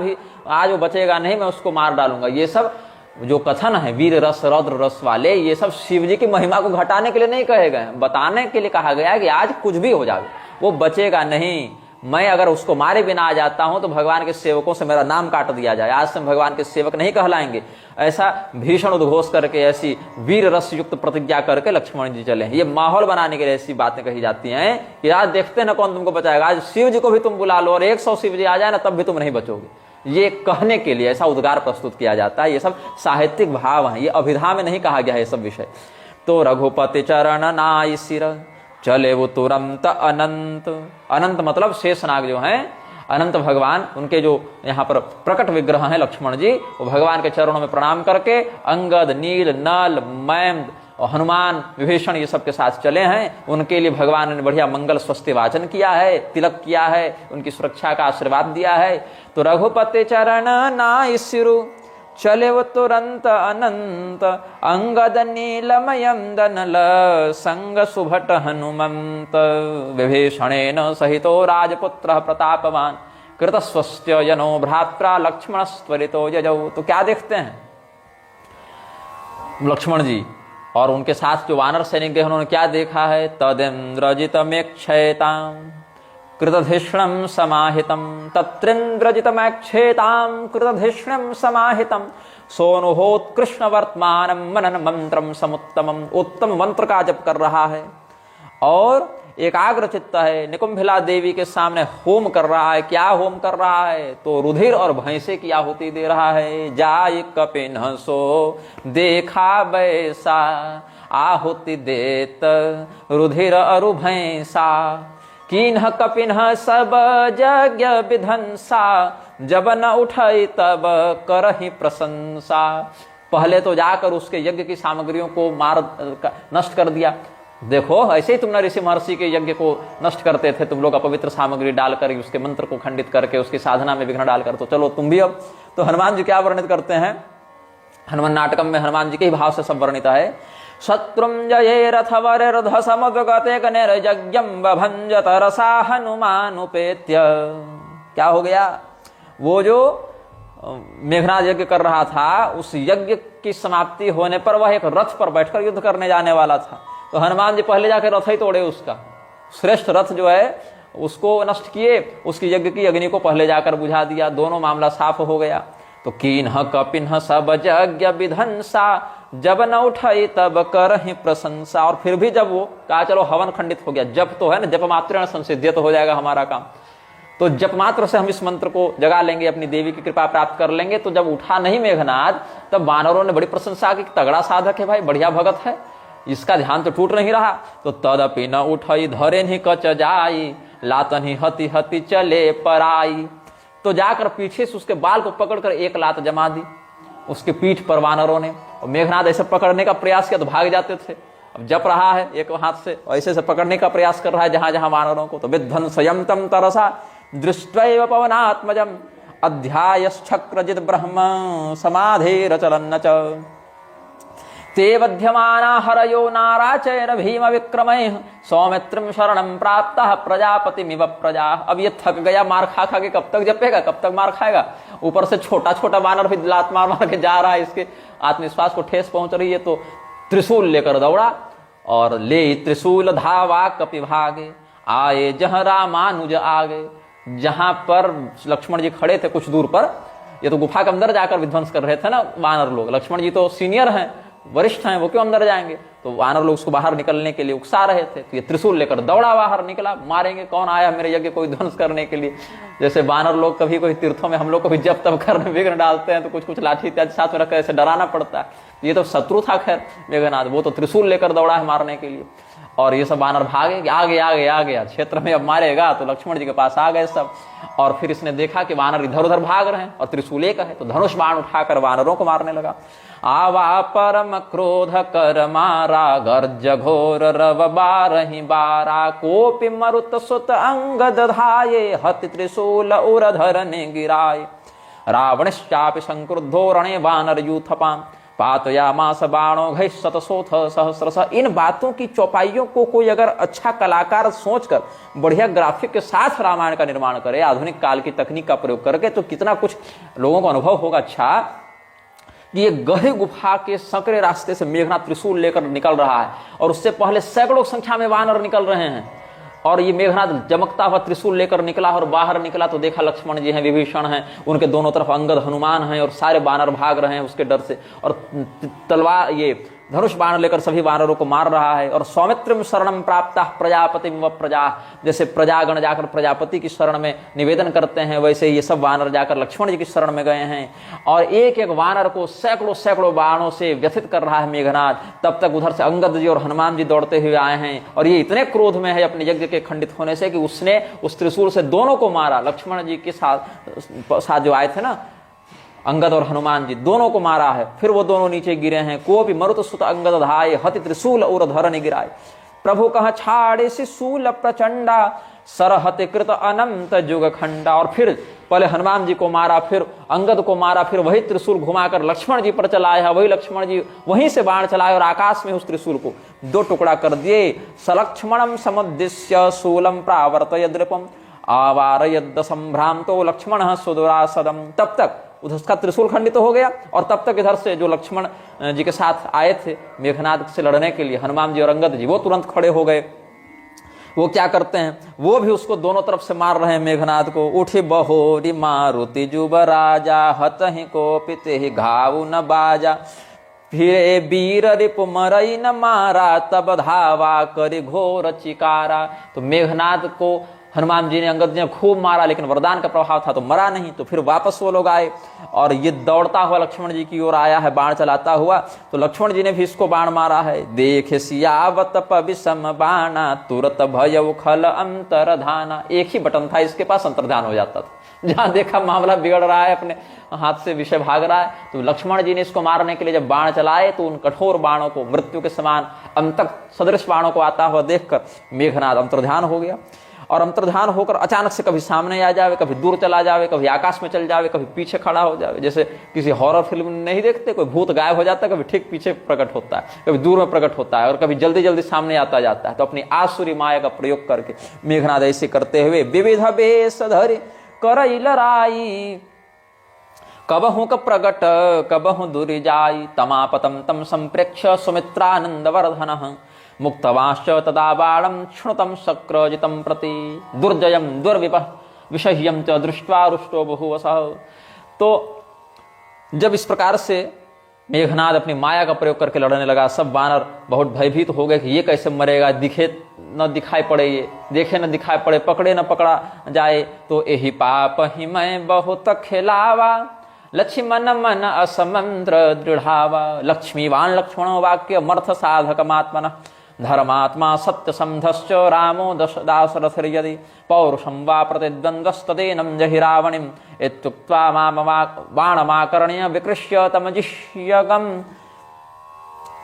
वो बचेगा नहीं, मैं उसको मार डालूंगा। ये सब जो कथन है वीर रस रौद्र रस वाले, ये सब शिव जी की महिमा को घटाने के लिए नहीं कहे गए, बताने के लिए कहा गया है कि आज कुछ भी हो जाए वो बचेगा नहीं। मैं अगर उसको मारे बिना आ जाता हूं तो भगवान के सेवकों से मेरा नाम काट दिया जाए, आज से हम भगवान के सेवक नहीं कहलाएंगे। ऐसा भीषण उद्घोष करके, ऐसी वीर रस युक्त प्रतिज्ञा करके लक्ष्मण जी चले। ये माहौल बनाने के लिए ऐसी बातें कही जाती हैं कि आज देखते हैं ना कौन तुमको बचाएगा। आज शिव जी को भी तुम बुला लो और 100 शिव जी आ जाए ना, तब भी तुम नहीं बचोगे। ये कहने के लिए ऐसा उद्गार प्रस्तुत किया जाता है। ये सब साहित्यिक भाव है, ये अभिधा में नहीं कहा गया है ये सब विषय। तो रघुपति चरण नाई सिर चले वो तुरंत अनंत। अनंत मतलब शेषनाग जो हैं, अनंत भगवान, उनके जो यहाँ पर प्रकट विग्रह हैं लक्ष्मण जी, वो भगवान के चरणों में प्रणाम करके अंगद, नील, नल, मैम और हनुमान, विभीषण ये सब के साथ चले हैं। उनके लिए भगवान ने बढ़िया मंगल स्वस्ति वाचन किया है, तिलक किया है, उनकी सुरक्षा का आशीर्वाद दिया है। तो रघुपति चरण नाई सिरु चले वो तुरंत अनंत, अंगद नीलमयम दनल संग सुभट हनुमंत, विभीषणेन सहितो राजपुत्र प्रतापवान, कृत स्वस्त्य जनो भ्रात्रा लक्ष्मण त्वरितो यजौ। तो क्या देखते हैं लक्ष्मण जी और उनके साथ जो वानर सैनिक गए उन्होंने क्या देखा है? तदिंद्रजितमेक्षयताम् कृतधिष्णं समाहितं, तत्रिंद्रजितमैक्षेतां कृतधिष्णं समाहितं, सोनुहोत्कृष्ण वर्तमानं मनन मंत्रम समुत्तमम। उत्तम मंत्र का जप कर रहा है और एकाग्र चित्त है, निकुंभिला देवी के सामने होम कर रहा है। क्या होम कर रहा है? तो रुधिर और भैंसे की आहुति दे रहा है। जाय कपिन सो देखा बैसा, आहुति देत रुधिर अरु भैंसा, किन्ह कपिन्ह सब यज्ञ विधंसा, जब न उठाई तब करहि प्रशंसा। पहले तो जाकर उसके यज्ञ की सामग्रियों को नष्ट कर दिया। देखो ऐसे ही तुम ऋषि महर्षि के यज्ञ को नष्ट करते थे, तुम लोग अपवित्र सामग्री डालकर, उसके मंत्र को खंडित करके, उसकी साधना में विघ्न डालकर, तो चलो तुम भी अब। तो हनुमान जी क्या वर्णित करते हैं? हनुमान नाटकम में हनुमान जी के ही भाव से सब वर्णित है। शत्रुम जये रथवरर्ध समुद्गते गणेरयज्ञं बभंजत रसा हनुमान उपेत्य। क्या हो गया? वो जो मेघनाद यज्ञ कर रहा था, उस यज्ञ की समाप्ति होने पर वह एक रथ पर बैठकर युद्ध करने जाने वाला था। तो हनुमान जी पहले जाकर रथ ही तोड़े, उसका श्रेष्ठ रथ जो है उसको नष्ट किए, उसकी यज्ञ की अग्नि को पहले जाकर बुझा दिया। दोनों मामला साफ हो गया। तो किन्ह कपिन्ह सब यज्ञ विधंसा, जब न उठाई तब करहि प्रशंसा। और फिर भी जब वो कहा चलो हवन खंडित हो गया, जप तो है ना, जप मात्र संसिद्ध, तो हो जाएगा हमारा काम, तो जप मात्र से हम इस मंत्र को जगा लेंगे, अपनी देवी की कृपा प्राप्त कर लेंगे। तो जब उठा नहीं मेघनाद, तब वानरों ने बड़ी प्रशंसा की, तगड़ा साधक है भाई, बढ़िया भगत है, इसका ध्यान तो टूट नहीं रहा। तो तदपि न उठाई धरे नहीं कच जाई, लातनि हति हति चले पराई। तो जाकर पीछे से उसके बाल को पकड़कर एक लात जमा दी उसके पीठ पर वानरों ने। और मेघनाद ऐसे पकड़ने का प्रयास किया तो भाग जाते थे। अब जप रहा है एक हाथ से, ऐसे से पकड़ने का प्रयास कर रहा है जहां जहां वानरों को। तो विध्वंसयं तम तरसा दृष्ट्वैव पवनात्मजम्, अध्यायश्चक्रजित ब्रह्म समाधेरचलन्न च, ते बध्यमाना हरयो नाराचैर भीम विक्रमैः, सौमित्रं शरणं प्राप्तः प्रजापतिमिव प्रजा। अब ये थक गया, मार खा खा के कब तक जपेगा, कब तक मार खाएगा। ऊपर से छोटा छोटा वानर भी लात मार मार के जा रहा है, इसके आत्मविश्वास को ठेस पहुंच रही है। तो त्रिशूल लेकर दौड़ा और ले त्रिशूल धावा कपिभागे, आए जहाँ रामानुज आगे। जहां पर लक्ष्मण जी खड़े थे कुछ दूर पर, ये तो गुफा के अंदर जाकर विध्वंस कर रहे थे ना वानर लोग, लक्ष्मण जी तो सीनियर हैं, वरिष्ठ हैं, वो क्यों अंदर जाएंगे। तो वानर लोग उसको बाहर निकलने के लिए उकसा रहे थे। तो ये त्रिशूल लेकर दौड़ा बाहर निकला, मारेंगे, कौन आया मेरे यज्ञ को ध्वंस करने के लिए। जैसे वानर लोग कभी कोई तीर्थों में हम लोग को भी जब तब करने विघ्न डालते हैं, तो कुछ कुछ लाठी इत्यादि साथ में रखकर ऐसे डराना पड़ता है। ये तो शत्रु था खैर मेघनाद, वो तो त्रिशूल लेकर दौड़ा है मारने के लिए। और ये सब वानर भागे, आगे आगे आ गया क्षेत्र में, अब मारेगा। तो लक्ष्मण जी के पास आ गए सब। और फिर इसने देखा कि वानर इधर उधर भाग रहे हैं और त्रिशूल एक है, तो धनुष बाण उठाकर वानरों को मारने लगा। आवा परम क्रोध कर मारा, गर्ज घोर रव बारहि बारा, कोपि मरुत सुत अंगद धाये, हति त्रिशूल उर धरने गिराए। रावणश्चापि संक्रुद्धो रणे वानर यूथपाम, पातयामास बाणो घै शतशोथ सहस्रश। इन बातों की चौपाइयों को कोई अगर अच्छा कलाकार सोचकर बढ़िया ग्राफिक के साथ रामायण का निर्माण करे, आधुनिक काल की तकनीक का प्रयोग करके, तो कितना कुछ लोगों को अनुभव होगा। अच्छा कि ये गहरी गुफा के संकरे रास्ते से मेघनाथ त्रिशूल लेकर निकल रहा है और उससे पहले सैकड़ों संख्या में वानर निकल रहे हैं, और ये मेघनाथ चमकता हुआ त्रिशूल लेकर निकला और बाहर निकला तो देखा लक्ष्मण जी हैं, विभीषण हैं, उनके दोनों तरफ अंगद हनुमान हैं और सारे वानर भाग रहे हैं उसके डर से, और तलवार ये धनुष बाण लेकर सभी वानरों को मार रहा है। और सौमित्रम शरणम प्राप्ता प्रजापति व प्रजा, जैसे प्रजागण जाकर प्रजापति की शरण में निवेदन करते हैं, वैसे ये सब वानर जाकर लक्ष्मण जी की शरण में गए हैं, और एक एक वानर को सैकड़ों सैकड़ों बाणों से व्यथित कर रहा है मेघनाथ। तब तक उधर से अंगद जी और हनुमान जी दौड़ते हुए आए हैं, और ये इतने क्रोध में है अपने यज्ञ के खंडित होने से कि उसने उस त्रिशूल से दोनों को मारा। लक्ष्मण जी के साथ जो आए थे ना, अंगद और हनुमान जी, दोनों को मारा है। फिर वो दोनों नीचे गिरे हैं। कोपि मरुत सुत अंगद धाये, हति त्रिशूल और धरनि गिराए। प्रभु कह छाड़े शूल प्रचंडा, सरहति कृत अनंत जुग खंडा। और फिर पहले हनुमान जी को मारा, फिर अंगद को मारा, फिर वही त्रिशूल घुमाकर लक्ष्मण जी पर चलाया, वही लक्ष्मण जी वहीं से बाण चलाए और आकाश में उस त्रिशूल को दो टुकड़ा कर दिए। सलक्ष्मणम समुद्दिश्य शूलम प्रावर्तयद नृपम, आवारयद संभ्रांतो लक्ष्मण सुदुरासदम। तब तक उधर उसका त्रिशूल खंडित हो गया, और तब तक इधर से जो लक्ष्मण जी के साथ आए थे मेघनाद से लड़ने के लिए, हनुमान जी और अंगद जी, वो तुरंत खड़े हो गए। वो क्या करते हैं, वो भी उसको दोनों तरफ से मार रहे हैं मेघनाद को। उठे बहोरी मारुति जुब राजा, हतहि कोपिते घाव न बाजा, फिरे वीर रिपु मरई न मारा, तब धावा करि घोर चिकारा। तो मेघनाद को हनुमान जी ने, अंगद जी ने खूब मारा, लेकिन वरदान का प्रभाव था तो मरा नहीं। तो फिर वापस वो लोग आए और ये दौड़ता हुआ लक्ष्मण जी की ओर आया है बाण चलाता हुआ, तो लक्ष्मण जी ने भी इसको बाण मारा है। देखे सियावत पविषम बाणा, तुरत भयउ खल अंतरधाना। एक ही बटन था इसके पास, अंतर्धान हो जाता था। जहां देखा मामला बिगड़ रहा है, अपने हाथ से विषय भाग रहा है, तो लक्ष्मण जी ने इसको मारने के लिए जब बाण चलाए तो उन कठोर बाणों को, मृत्यु के समान अंतक सदृश बाणों को आता हुआ देखकर मेघनाद अंतर्ध्यान हो गया। और अंतर्धान होकर अचानक से कभी सामने आ जावे, कभी दूर चला जावे, कभी आकाश में चल जावे, कभी पीछे खड़ा हो जावे। जैसे किसी हॉरर फिल्म में नहीं देखते, कोई भूत गायब हो जाता है, कभी ठीक पीछे प्रकट होता है, कभी दूर में प्रकट होता है, और कभी जल्दी जल्दी सामने आता जाता है। तो अपनी आसुरी माया का प्रयोग करके मेघनाद ऐसे करते हुए विविध वेश धरि करई लड़ाई, कबहु क प्रगट कबहु दूरि जाई, तमापतम तम संप्रेक्ष सुमित्रानंद वर्धन, मुक्तवांश्च तदा बाणं क्षुणुतं शक्रजितं प्रति, दुर्जयं दुर्विपः विषह्यं च दृष्ट्वा रुष्टो बहुवसः। तो जब इस प्रकार से मेघनाद अपनी माया का प्रयोग करके लड़ने लगा, सब वानर बहुत भयभीत हो गए कि ये कैसे मरेगा, दिखे न दिखाई पड़े, ये देखे न दिखाई पड़े, पकड़े न पकड़ा जाए। तो एहि पाप ही मैं बहुत खेलावा, लक्ष्मण मन असमंत्र दृढ़ावा। लक्ष्मीवान लक्ष्मणो वाक्य मर्थ साधकमात्मन, धर्मात्मा सत्य समधश्च रामो दाशरथिर् यदि, पौरुषं वा प्रतिद्वन्द्वस्तदेनं जहि रावणिं, इत्युक्त्वा बाणमाकर्ण्य विकृष्य तमजिष्यगं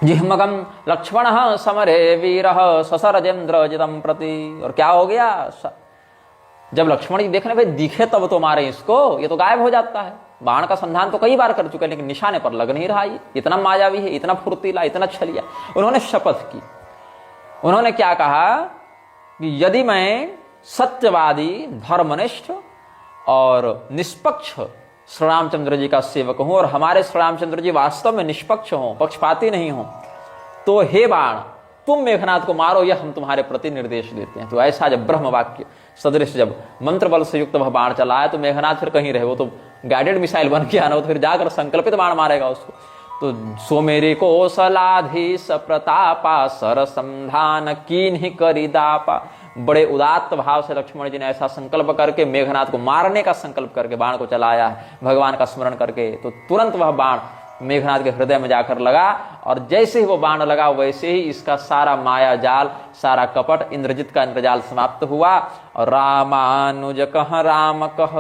जिह्मगं, लक्ष्मणः समरे वीरः ससरजेन्द्रजितं प्रति। और क्या हो गया, जब लक्ष्मण जी देखने भाई दिखे तब तो मारे इसको, ये तो गायब हो जाता है। बाण का संधान तो कई बार कर चुके हैं, लेकिन निशाने पर लग नहीं रहा। ये इतना मायावी है, इतना फुर्तीला, इतना छलिया। उन्होंने शपथ की, उन्होंने क्या कहा कि यदि मैं सत्यवादी, धर्मनिष्ठ और निष्पक्ष श्री रामचंद्र जी का सेवक हूं, और हमारे श्री रामचंद्र जी वास्तव में निष्पक्ष हों, पक्षपाती नहीं हों, तो हे बाण तुम मेघनाद को मारो, यह हम तुम्हारे प्रति निर्देश देते हैं। तो ऐसा जब ब्रह्म वाक्य सदृश जब मंत्र बल से युक्त वह बाण चलाया, तो मेघनाद फिर कहीं रहे, वो तो गाइडेड मिसाइल बन के आना, तो फिर जाकर संकल्पित बाण मारेगा उसको। तो सो मेरे कौशलाधीश प्रतापा, सरसंधान कीन्हि करि दापा। बड़े उदात्त भाव से लक्ष्मण जी ने ऐसा संकल्प करके मेघनाद को मारने का संकल्प करके बाण को चलाया है, भगवान का स्मरण करके। तो तुरंत वह बाण मेघनाद के हृदय में जाकर लगा, और जैसे ही वो बाण लगा वैसे ही इसका सारा माया जाल, सारा कपट, इंद्रजित का इंद्रजाल समाप्त हुआ। और रामानुज कह राम कह,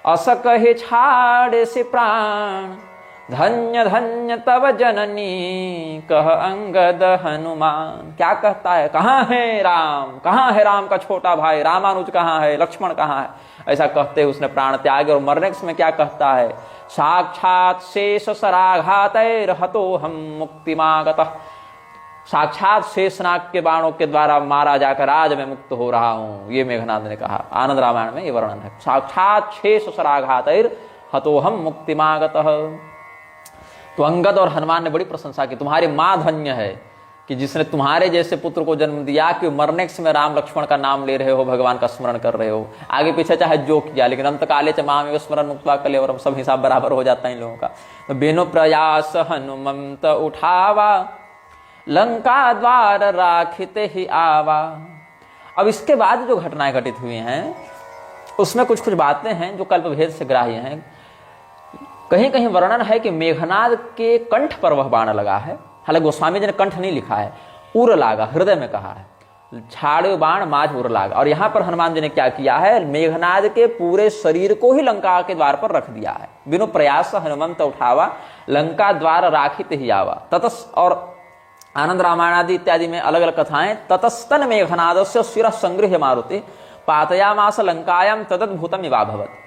अस कहे छाड़े से प्राण, धन्य धन्य तव जननी कह अंगद हनुमान। क्या कहता है, कहाँ है राम, कहाँ है राम का छोटा भाई, रामानुज कहाँ है, लक्ष्मण कहाँ है, ऐसा कहते हुए उसने प्राण त्याग। और मरने के समय क्या कहता है, साक्षात शेष सराघातैर्हतो हम मुक्तिमागतः। साक्षात शेषनाग के बाणों के द्वारा मारा जाकर आज मैं मुक्त हो रहा हूं, ये मेघनाद ने कहा। आनंद रामायण में ये वर्णन है, साक्षात शेष सराघातैर्हतो हम मुक्तिमागतः। तो अंगद और हनुमान ने बड़ी प्रशंसा की, तुम्हारी मां धन्य है कि जिसने तुम्हारे जैसे पुत्र को जन्म दिया, कि मरने के समय राम लक्ष्मण का नाम ले रहे हो, भगवान का स्मरण कर रहे हो। आगे पीछे चाहे जो किया, लेकिन अंत काले च मामेव स्मरण मुक्त्वा कलेवरम, सब हिसाब बराबर हो जाता है इन लोगों का। तो बेनो प्रयास हनुमंत उठावा, लंका द्वार राखित ही आवा। अब इसके बाद जो घटनाएं घटित हुई हैं उसमें कुछ कुछ बातें हैं जो कल्प भेद से ग्राह्य हैं। कहीं कहीं वर्णन है कि मेघनाद के कंठ पर वह बाण लगा है, हालांकि गोस्वामी जी ने कंठ नहीं लिखा है, उर लागा, हृदय में कहा है, छाड़े बाण माझ उर लागा। और यहां पर हनुमान जी ने क्या किया है, मेघनाद के पूरे शरीर को ही लंका के द्वार पर रख दिया है। बिनु प्रयास हनुमंत उठावा, लंका द्वार राखित ही आवा। ततस, और आनंद रामायणादि इत्यादि में अलग अलग कथाएं, ततस्तन मेघनादस्य शिरः संगृह्य मारुति पातयामास लंकायाम तदद्भुतम इवाभवत्।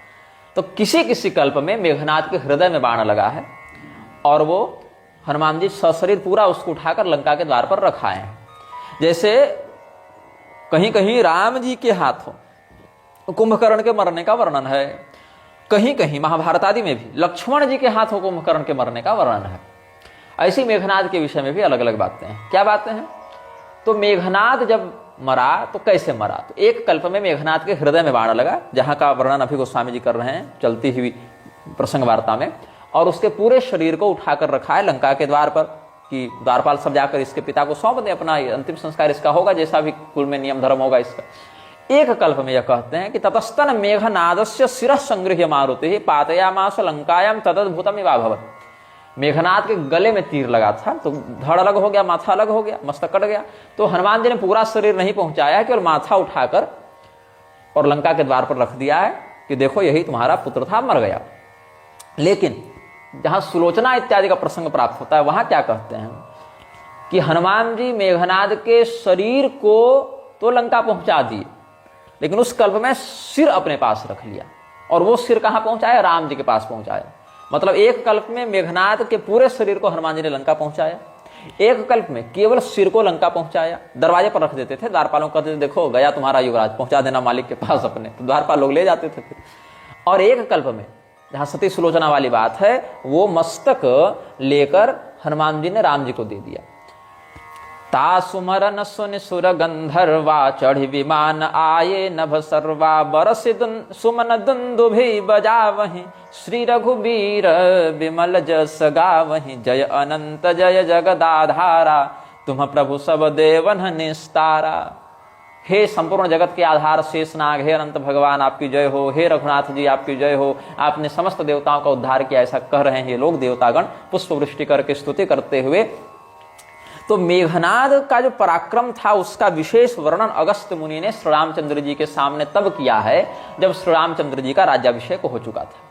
तो किसी किसी कल्प में मेघनाद के हृदय में बाण लगा है और वो हनुमान जी सशरीर पूरा उसको उठाकर लंका के द्वार पर रखाए हैं। जैसे कहीं कहीं राम जी के हाथों कुंभकर्ण के मरने का वर्णन है, कहीं कहीं महाभारत आदि में भी लक्ष्मण जी के हाथों कुंभकर्ण के मरने का वर्णन है। ऐसी मेघनाद के विषय में भी अलग अलग बातें हैं। क्या बातें हैं? तो मेघनाद जब मरा तो कैसे मरा? तो एक कल्प में मेघनाद के हृदय में बाण लगा, जहां का वर्णन अभी गोस्वामी जी कर रहे हैं चलती हुई प्रसंग वार्ता में, और उसके पूरे शरीर को उठाकर रखा है लंका के द्वार पर कि द्वारपाल सब जाकर इसके पिता को सौंप दे, अपना अंतिम संस्कार इसका होगा, जैसा भी कुल में नियम धर्म होगा इसका। एक कल्प में यह कहते हैं कि ततस्तन मेघनादस्य शिरः संगृह्य मारुति पातयामास लंकायाम तदद्भुतम इवाभवत्। मेघनाद के गले में तीर लगा था, तो धड़ अलग हो गया, माथा अलग हो गया, मस्तक कट गया। तो हनुमान जी ने पूरा शरीर नहीं पहुंचाया, केवल माथा उठाकर और लंका के द्वार पर रख दिया है कि देखो यही तुम्हारा पुत्र था, मर गया। लेकिन जहां सुलोचना इत्यादि का प्रसंग प्राप्त होता है वहां क्या कहते हैं कि हनुमान जी मेघनाद के शरीर को तो लंका पहुंचा दिए, लेकिन उस कल्प में सिर अपने पास रख लिया। और वो सिर कहां पहुंचाया? राम जी के पास पहुंचाया। मतलब एक कल्प में मेघनाद के पूरे शरीर को हनुमान जी ने लंका पहुंचाया, एक कल्प में केवल सिर को लंका पहुंचाया। दरवाजे पर रख देते थे, द्वारपालों कहते थे देखो गया तुम्हारा युवराज, पहुंचा देना मालिक के पास अपने, तो द्वारपाल लोग ले जाते थे फिर। और एक कल्प में जहां सती सुलोचना वाली बात है, वो मस्तक लेकर हनुमान जी ने राम जी को दे दिया। ता सुमरन सुन सुर गंधर्वा, चढ़ी विमान आये नभ सर्वा, बरस सुमन दुंदुभि बजावहि, श्री रघुबीर विमल जस गावहि, जय अनंत जय जगदाधारा, तुम प्रभु सब देवन निस्तारा। हे संपूर्ण जगत के आधार शेषनाग, हे अनंत भगवान आपकी जय हो, हे रघुनाथ जी आपकी जय हो, आपने समस्त देवताओं का उद्धार किया, ऐसा कह रहे हैं ये लोग देवतागण पुष्प वृष्टि करके स्तुति करते हुए। तो मेघनाद का जो पराक्रम था उसका विशेष वर्णन अगस्त्य मुनि ने श्री रामचंद्र जी के सामने तब किया है जब श्री रामचंद्र जी का राज्याभिषेक हो चुका था।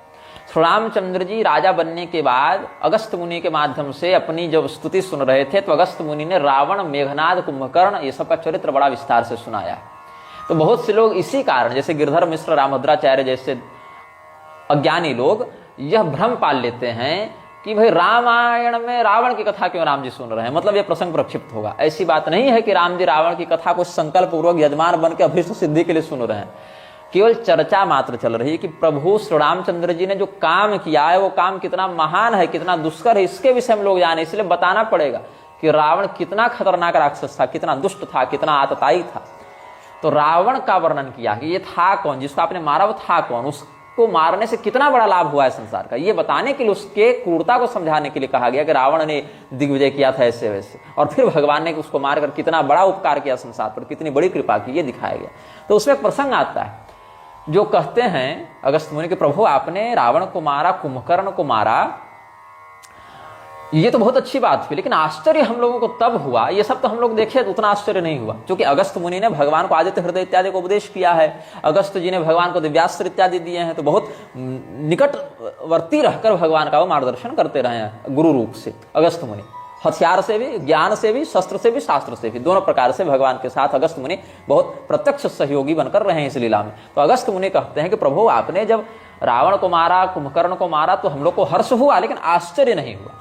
श्री रामचंद्र जी राजा बनने के बाद अगस्त्य मुनि के माध्यम से अपनी जब स्तुति सुन रहे थे तो अगस्त्य मुनि ने रावण, मेघनाद, कुंभकर्ण ये सब का चरित्र बड़ा विस्तार से सुनाया। तो बहुत से लोग इसी कारण, जैसे गिरधर मिश्र, रामभद्राचार्य जैसे अज्ञानी लोग यह भ्रम पाल लेते हैं कि भाई रामायण में रावण की कथा क्यों राम जी सुन रहे हैं, मतलब यह प्रसंग प्रक्षिप्त होगा। ऐसी बात नहीं है कि राम जी रावण की कथा को संकल्प पूर्वक यजमान बन के अभीष्ट सिद्धि के लिए सुन रहे हैं। केवल चर्चा मात्र चल रही है कि प्रभु श्री रामचंद्र जी ने जो काम किया है वो काम कितना महान है, कितना दुष्कर है, इसके विषय में लोग जाने। इसलिए बताना पड़ेगा कि रावण कितना खतरनाक राक्षस था, कितना दुष्ट था, कितना आतताई था। तो रावण का वर्णन किया कि ये था कौन, जिसको आपने मारा वो था कौन, उसको मारने से कितना बड़ा लाभ हुआ है संसार का, ये बताने के लिए, उसके क्रूरता को समझाने के लिए कहा गया कि रावण ने दिग्विजय किया था ऐसे वैसे, और फिर भगवान ने उसको मारकर कितना बड़ा उपकार किया संसार पर, कितनी बड़ी कृपा की, ये दिखाया गया। तो उसमें एक प्रसंग आता है जो कहते हैं अगस्त्य मुनि के प्रभु आपने रावण को मारा, कुंभकर्ण को मारा, ये तो बहुत अच्छी बात थी, लेकिन आश्चर्य हम लोगों को तब हुआ, ये सब तो हम लोग देखे तो उतना आश्चर्य नहीं हुआ, क्योंकि अगस्त्य मुनि ने भगवान को आदित्य हृदय इत्यादि को उपदेश किया है, अगस्त्य जी ने भगवान को दिव्यास्त्र इत्यादि दिए हैं, तो बहुत निकटवर्ती रहकर भगवान का वो मार्गदर्शन करते रहे हैं गुरु रूप से अगस्त्य मुनि। हथियार से भी, ज्ञान से भी, शस्त्र से भी, शास्त्र से भी, दोनों प्रकार से भगवान के साथ अगस्त्य मुनि बहुत प्रत्यक्ष सहयोगी बनकर रहे हैं इस लीला में। तो अगस्त्य मुनि कहते हैं कि प्रभु आपने जब रावण को मारा, कुंभकर्ण को मारा तो हम लोग को हर्ष हुआ, लेकिन आश्चर्य नहीं हुआ।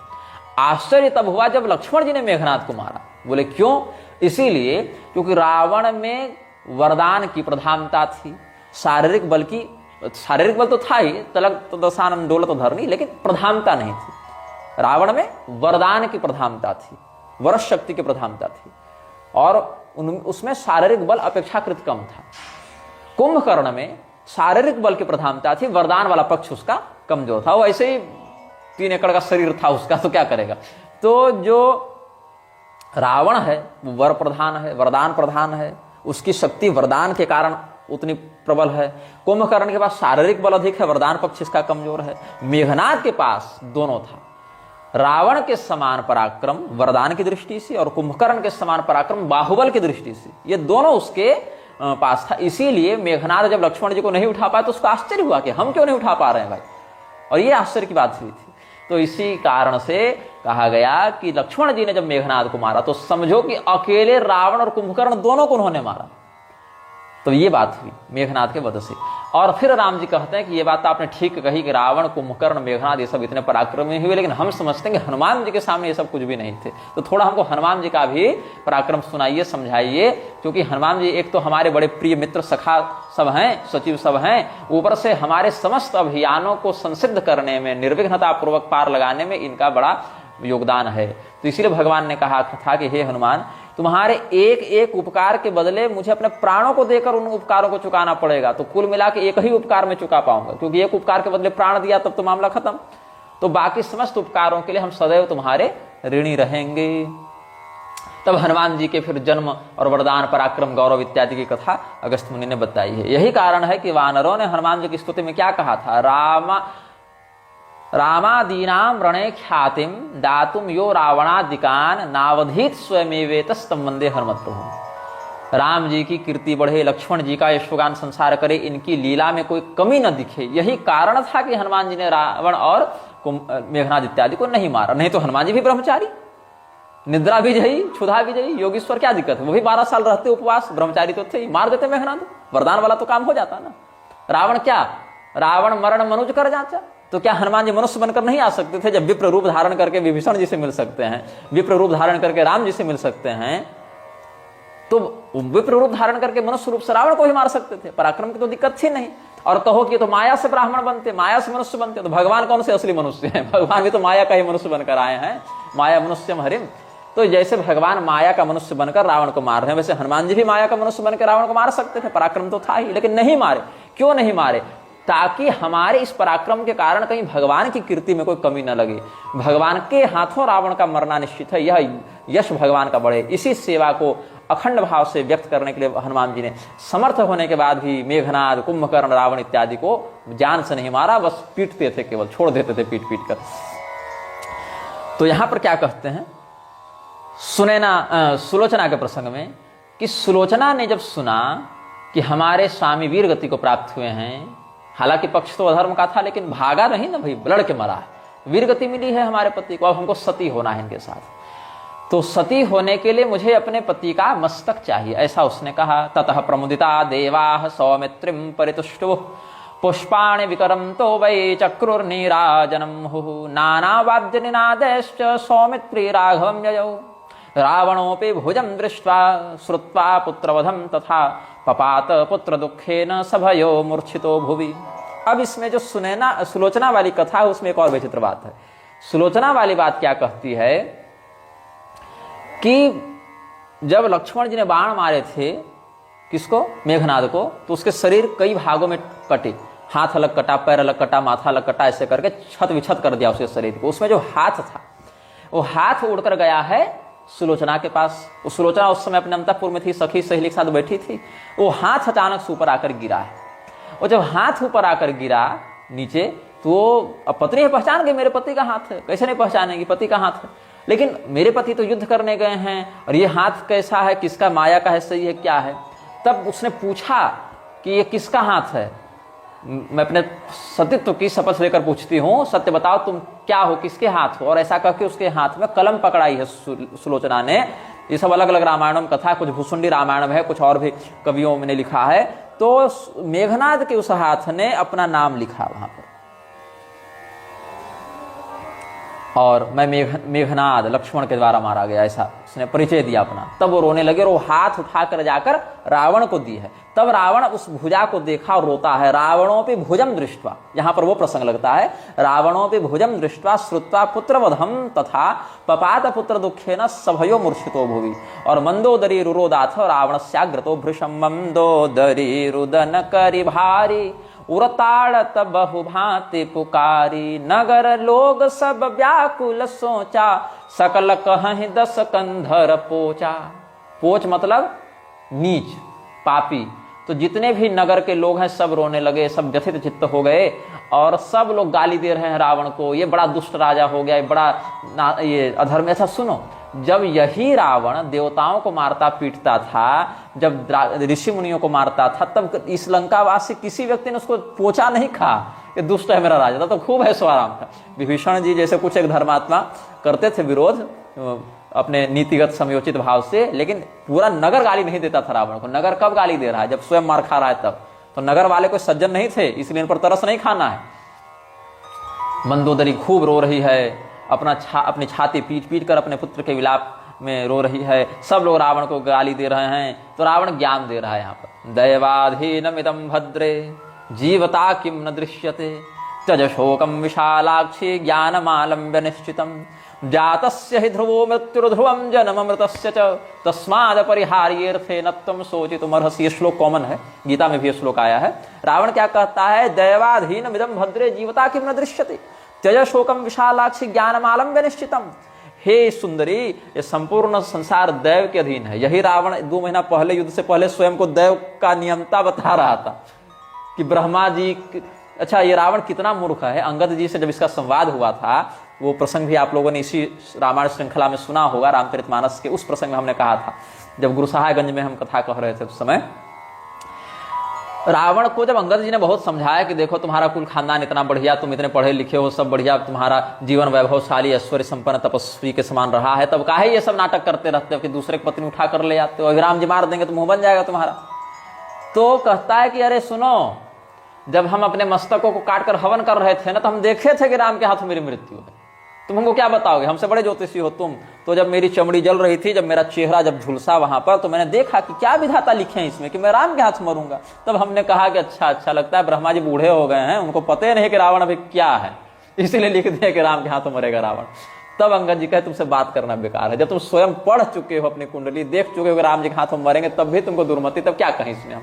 आश्चर्य तब हुआ जब लक्ष्मण जी ने मेघनाद को मारा। बोले क्यों? इसीलिए क्योंकि रावण में वरदान की प्रधानता थी, शारीरिक बल तो था ही, तलक तो दशानन डोलत तो धरनी, लेकिन प्रधानता नहीं थी। रावण में वरदान की प्रधानता थी, वरस शक्ति की प्रधानता थी, और उसमें शारीरिक बल अपेक्षाकृत कम था। कुंभकर्ण में शारीरिक बल की प्रधानता थी, वरदान वाला पक्ष उसका कमजोर था। वो ऐसे ही 3 एकड़ का शरीर था उसका, तो क्या करेगा। तो जो रावण है वो वर प्रधान है, वरदान प्रधान है, उसकी शक्ति वरदान के कारण उतनी प्रबल है। कुंभकर्ण के पास शारीरिक बल अधिक है, वरदान पक्ष इसका कमजोर है। मेघनाद के पास दोनों था, रावण के समान पराक्रम वरदान की दृष्टि से और कुंभकर्ण के समान पराक्रम बाहुबल की दृष्टि से, ये दोनों उसके पास था। इसीलिए मेघनाद जब लक्ष्मण जी को नहीं उठा पाया तो उसको आश्चर्य हुआ कि हम क्यों नहीं उठा पा रहे हैं भाई, और ये आश्चर्य की बात हुई थी। तो इसी कारण से कहा गया कि लक्ष्मण जी ने जब मेघनाद को मारा तो समझो कि अकेले रावण और कुंभकर्ण दोनों को उन्होंने मारा। तो ये बात हुई मेघनाद के वध से। और फिर राम जी कहते हैं कि ये बात तो आपने ठीक कही कि रावण, कुंभकर्ण, मेघनाद ये सब इतने पराक्रमी हुए, लेकिन हम समझते हैं कि हनुमान जी के सामने ये सब कुछ भी नहीं थे। तो थोड़ा हमको हनुमान जी का भी पराक्रम सुनाइए, समझाइए, क्योंकि हनुमान जी एक तो हमारे बड़े प्रिय मित्र, सखा सब हैं, सचिव सब हैं, ऊपर से हमारे समस्त अभियानों को संसिद्ध करने में, निर्विघ्नता पूर्वक पार लगाने में इनका बड़ा योगदान है। तो इसीलिए भगवान ने कहा था कि हे हनुमान, तुम्हारे एक एक उपकार के बदले मुझे अपने प्राणों को देकर उन उपकारों को चुकाना पड़ेगा। तो कुल मिला के एक ही उपकार में चुका पाऊंगा, क्योंकि एक उपकार के बदले प्राण दिया तब तो मामला खत्म। तो बाकी समस्त उपकारों के लिए हम सदैव तुम्हारे ऋणी रहेंगे। तब हनुमान जी के फिर जन्म और वरदान, पराक्रम, गौरव इत्यादि की कथा अगस्त्य मुनि ने बताई है। यही कारण है कि वानरों ने हनुमान जी की स्तुति में क्या कहा था, रामादीनाम रणे ख्यातिम दातुम यो रावणादिकान नावधीत स्वयमेवेतस्तम वंदे हनुमत प्रभु। राम जी की कीर्ति बढ़े, लक्ष्मण जी का यशोगान संसार करे, इनकी लीला में कोई कमी न दिखे, यही कारण था कि हनुमान जी ने रावण और मेघनाद इत्यादि को नहीं मारा। नहीं तो हनुमान जी भी ब्रह्मचारी, निद्रा भी जही, क्षुधा भी जही, योगीश्वर, क्या दिक्कत है। वो भी 12 साल रहते उपवास, ब्रह्मचारी तो थे ही, मार देते मेघनाद, वरदान वाला तो काम हो जाता ना। रावण क्या, रावण मरण मनुज कर जाचा, तो क्या हनुमान जी मनुष्य बनकर नहीं आ सकते थे? जब विप्र रूप धारण करके विभीषण जी से मिल सकते हैं, विप्र रूप धारण करके राम जी से मिल सकते हैं, तो विप्र रूप धारण करके मनुष्य रूप से रावण को ही मार सकते थे। पराक्रम की तो दिक्कत थी नहीं। और कहो कि तो माया से ब्राह्मण बनते, माया से मनुष्य बनते, तो भगवान कौन से असली मनुष्य हैं? भगवान भी तो माया का ही मनुष्य बनकर आए हैं, माया मनुष्यम हरिम। तो जैसे भगवान माया का मनुष्य बनकर रावण को मार रहे हैं, वैसे हनुमान जी भी माया का मनुष्य बनकर रावण को मार सकते थे, पराक्रम तो था ही, लेकिन नहीं मारे। क्यों नहीं मारे? ताकि हमारे इस पराक्रम के कारण कहीं भगवान की कीर्ति में कोई कमी न लगे। भगवान के हाथों रावण का मरना निश्चित है, यह यश भगवान का बढ़े। इसी सेवा को अखंड भाव से व्यक्त करने के लिए हनुमान जी ने समर्थ होने के बाद भी मेघनाद, कुंभकर्ण, रावण इत्यादि को जान से नहीं मारा, बस पीटते थे, केवल छोड़ देते थे पीट पीट कर। तो यहां पर क्या कहते हैं सुलोचना के प्रसंग में, कि सुलोचना ने जब सुना कि हमारे स्वामी वीर गति को प्राप्त हुए हैं, हालांकि पक्ष तो अधर्म का था, लेकिन भागा नहीं ना भाई, लड़ के मरा है, वीर गति मिली है हमारे पति को, अब हमको सती होना है इनके साथ। तो सती होने के लिए मुझे अपने पति का मस्तक चाहिए, ऐसा उसने कहा। ततः प्रमुदिता देवाः सौमित्रिं परितुष्टुः पुष्पाणि विकरन्तो वै चक्रुर्नीराजनं हुः नानावाद्य निनादैश्च सौमित्री राघवं ययौ रावणोऽपि भुजं दृष्ट्वा श्रुत्वा पुत्रवधं तथा पपात पुत्र दुखेन सभयो मूर्छितो भुवि। अब इसमें जो सुलोचना वाली कथा है उसमें एक और विचित्र बात है। सुलोचना वाली बात क्या कहती है कि जब लक्ष्मण जी ने बाण मारे थे, किसको, मेघनाद को, तो उसके शरीर कई भागों में कटे, हाथ अलग कटा, पैर अलग कटा, माथा अलग कटा, ऐसे करके छत विछत कर दिया उसके शरीर को। उसमें जो हाथ था वो हाथ उड़कर गया है सुलोचना के पास। वो सुलोचना उस समय अपने अंतःपुर में थी, सखी सहेली के साथ बैठी थी। वो हाथ अचानक से ऊपर आकर गिरा है, और जब हाथ ऊपर आकर गिरा नीचे, तो अब पत्नी पहचान गई मेरे पति का हाथ है, कैसे नहीं पहचानेगी, पति का हाथ है। लेकिन मेरे पति तो युद्ध करने गए हैं, और ये हाथ कैसा है, किसका, माया का है, सही है, क्या है। तब उसने पूछा कि ये किसका हाथ है। मैं अपने सतीत्व की शपथ लेकर पूछती हूँ, सत्य बताओ तुम क्या हो, किसके हाथ हो। और ऐसा कह के उसके हाथ में कलम पकड़ाई है सुलोचना ने। ये सब अलग अलग रामायणों में कथा है, कुछ भूसुंडी रामायण में है, कुछ और भी कवियों ने लिखा है। तो मेघनाद के उस हाथ ने अपना नाम लिखा वहां पर, और मैं मेघनाद लक्ष्मण के द्वारा मारा गया, ऐसा उसने परिचय दिया अपना। तब वो रोने लगे और वो हाथ उठाकर जाकर रावण को दी है। तब रावण उस भुजा को देखा और रोता है। रावणों पे भुजम दृष्ट्वा, यहां पर वो प्रसंग लगता है, रावणों पे भुजम दृष्ट्वा श्रुत्वा पुत्रवधम तथा पपात पुत्र दुखेन सभयो मूर्छितो भुवि। और मंदोदरी रुरोदाथ रावणस्याग्रतो भृशम मंदोदरी रुदन करि भारी उरताड़त बहुभांति पुकारी नगर लोग सब व्याकुल सोचा सकल कहीं 10 कंधर पोचा। पोच मतलब नीच पापी। तो जितने भी नगर के लोग हैं सब रोने लगे, सब व्यथित चित्त हो गए और सब लोग गाली दे रहे हैं रावण को, ये बड़ा दुष्ट राजा हो गया, ये बड़ा ये अधर्म। ऐसा सुनो, जब यही रावण देवताओं को मारता पीटता था, जब ऋषि मुनियों को मारता था, तब इस लंकावासी किसी व्यक्ति ने उसको पोछा नहीं कहा कि दुष्ट है मेरा राजा, तो खूब ऐशोआराम था। विभीषण जी जैसे कुछ एक धर्मात्मा करते थे विरोध अपने नीतिगत समयोचित भाव से, लेकिन पूरा नगर गाली नहीं देता था रावण को। नगर कब गाली दे रहा है? जब स्वयं मार खा रहा है तब। तो नगर वाले कोई सज्जन नहीं थे, इसलिए इन पर तरस नहीं खाना है। मंदोदरी खूब रो रही है, अपनी छाती पीट पीट कर अपने पुत्र के विलाप में रो रही है। सब लोग रावण को गाली दे रहे हैं, तो रावण ज्ञान दे रहा है यहाँ पर। दैवाधीनमिदं भद्रे जीवता किम न दृश्यते त्यज शोकम विशालाक्षी ज्ञानमालम्ब्य निश्चितम जातस्य हि ध्रुवो मृत्युर्ध्रुवम जन्ममृतस्य च तस्माद् परिहार्येऽर्थे न त्वं शोचितुमर्हसि। ये श्लोक कॉमन है, गीता में भी ये श्लोक आया है। रावण क्या कहता है? दैवाधीनमिदं भद्रे जीवता किम न दृश्यते त्यज शोकम विशालाक्षी ज्ञानमालम्ब्य निश्चितम। हे सुंदरी, ये संपूर्ण संसार दैव के अधीन है। यही रावण 2 महीना पहले, युद्ध से पहले, स्वयं को दैव का नियंता बता रहा था कि ब्रह्मा जी। अच्छा, ये रावण कितना मूर्ख है। अंगद जी से जब इसका संवाद हुआ था, वो प्रसंग भी आप लोगों ने इसी रामायण श्रृंखला में सुना होगा, रामचरितमानस के उस प्रसंग में हमने कहा था, जब गुरुसहायगंज में हम कथा कह रहे थे उस समय। रावण को जब अंगद जी ने बहुत समझाया कि देखो तुम्हारा कुल खानदान इतना बढ़िया, तुम इतने पढ़े लिखे हो, सब बढ़िया, तुम्हारा जीवन वैभवशाली ऐश्वर्य संपन्न तपस्वी के समान रहा है, तब काहे ये सब नाटक करते रहते हो कि दूसरे की पत्नी उठा कर ले आते हो, राम जी मार देंगे तो मुंह बन जाएगा तुम्हारा। तो कहता है कि अरे सुनो, जब हम अपने मस्तकों को काट कर हवन कर रहे थे ना, तो हम देखे थे कि राम के हाथों मेरी मृत्यु है। तुम हमको क्या बताओगे? हमसे बड़े ज्योतिषी हो तुम। तो जब मेरी चमड़ी जल रही थी, जब मेरा चेहरा जब झुलसा वहां पर, तो मैंने देखा कि क्या विधाता लिखे हैं इसमें कि मैं राम के हाथ मरूंगा। तब हमने कहा कि अच्छा लगता है ब्रह्मा जी बूढ़े हो गए हैं, उनको पता नहीं कि रावण अभी क्या है, इसीलिए लिख दिया कि राम के हाथों मरेगा रावण। तब अंगद जी कहे तुमसे बात करना बेकार है। जब तुम स्वयं पढ़ चुके हो, अपनी कुंडली देख चुके हो कि राम जी के हाथों मरेंगे, तब भी तुमको दुर्मति, तब क्या कहें इसमें हम।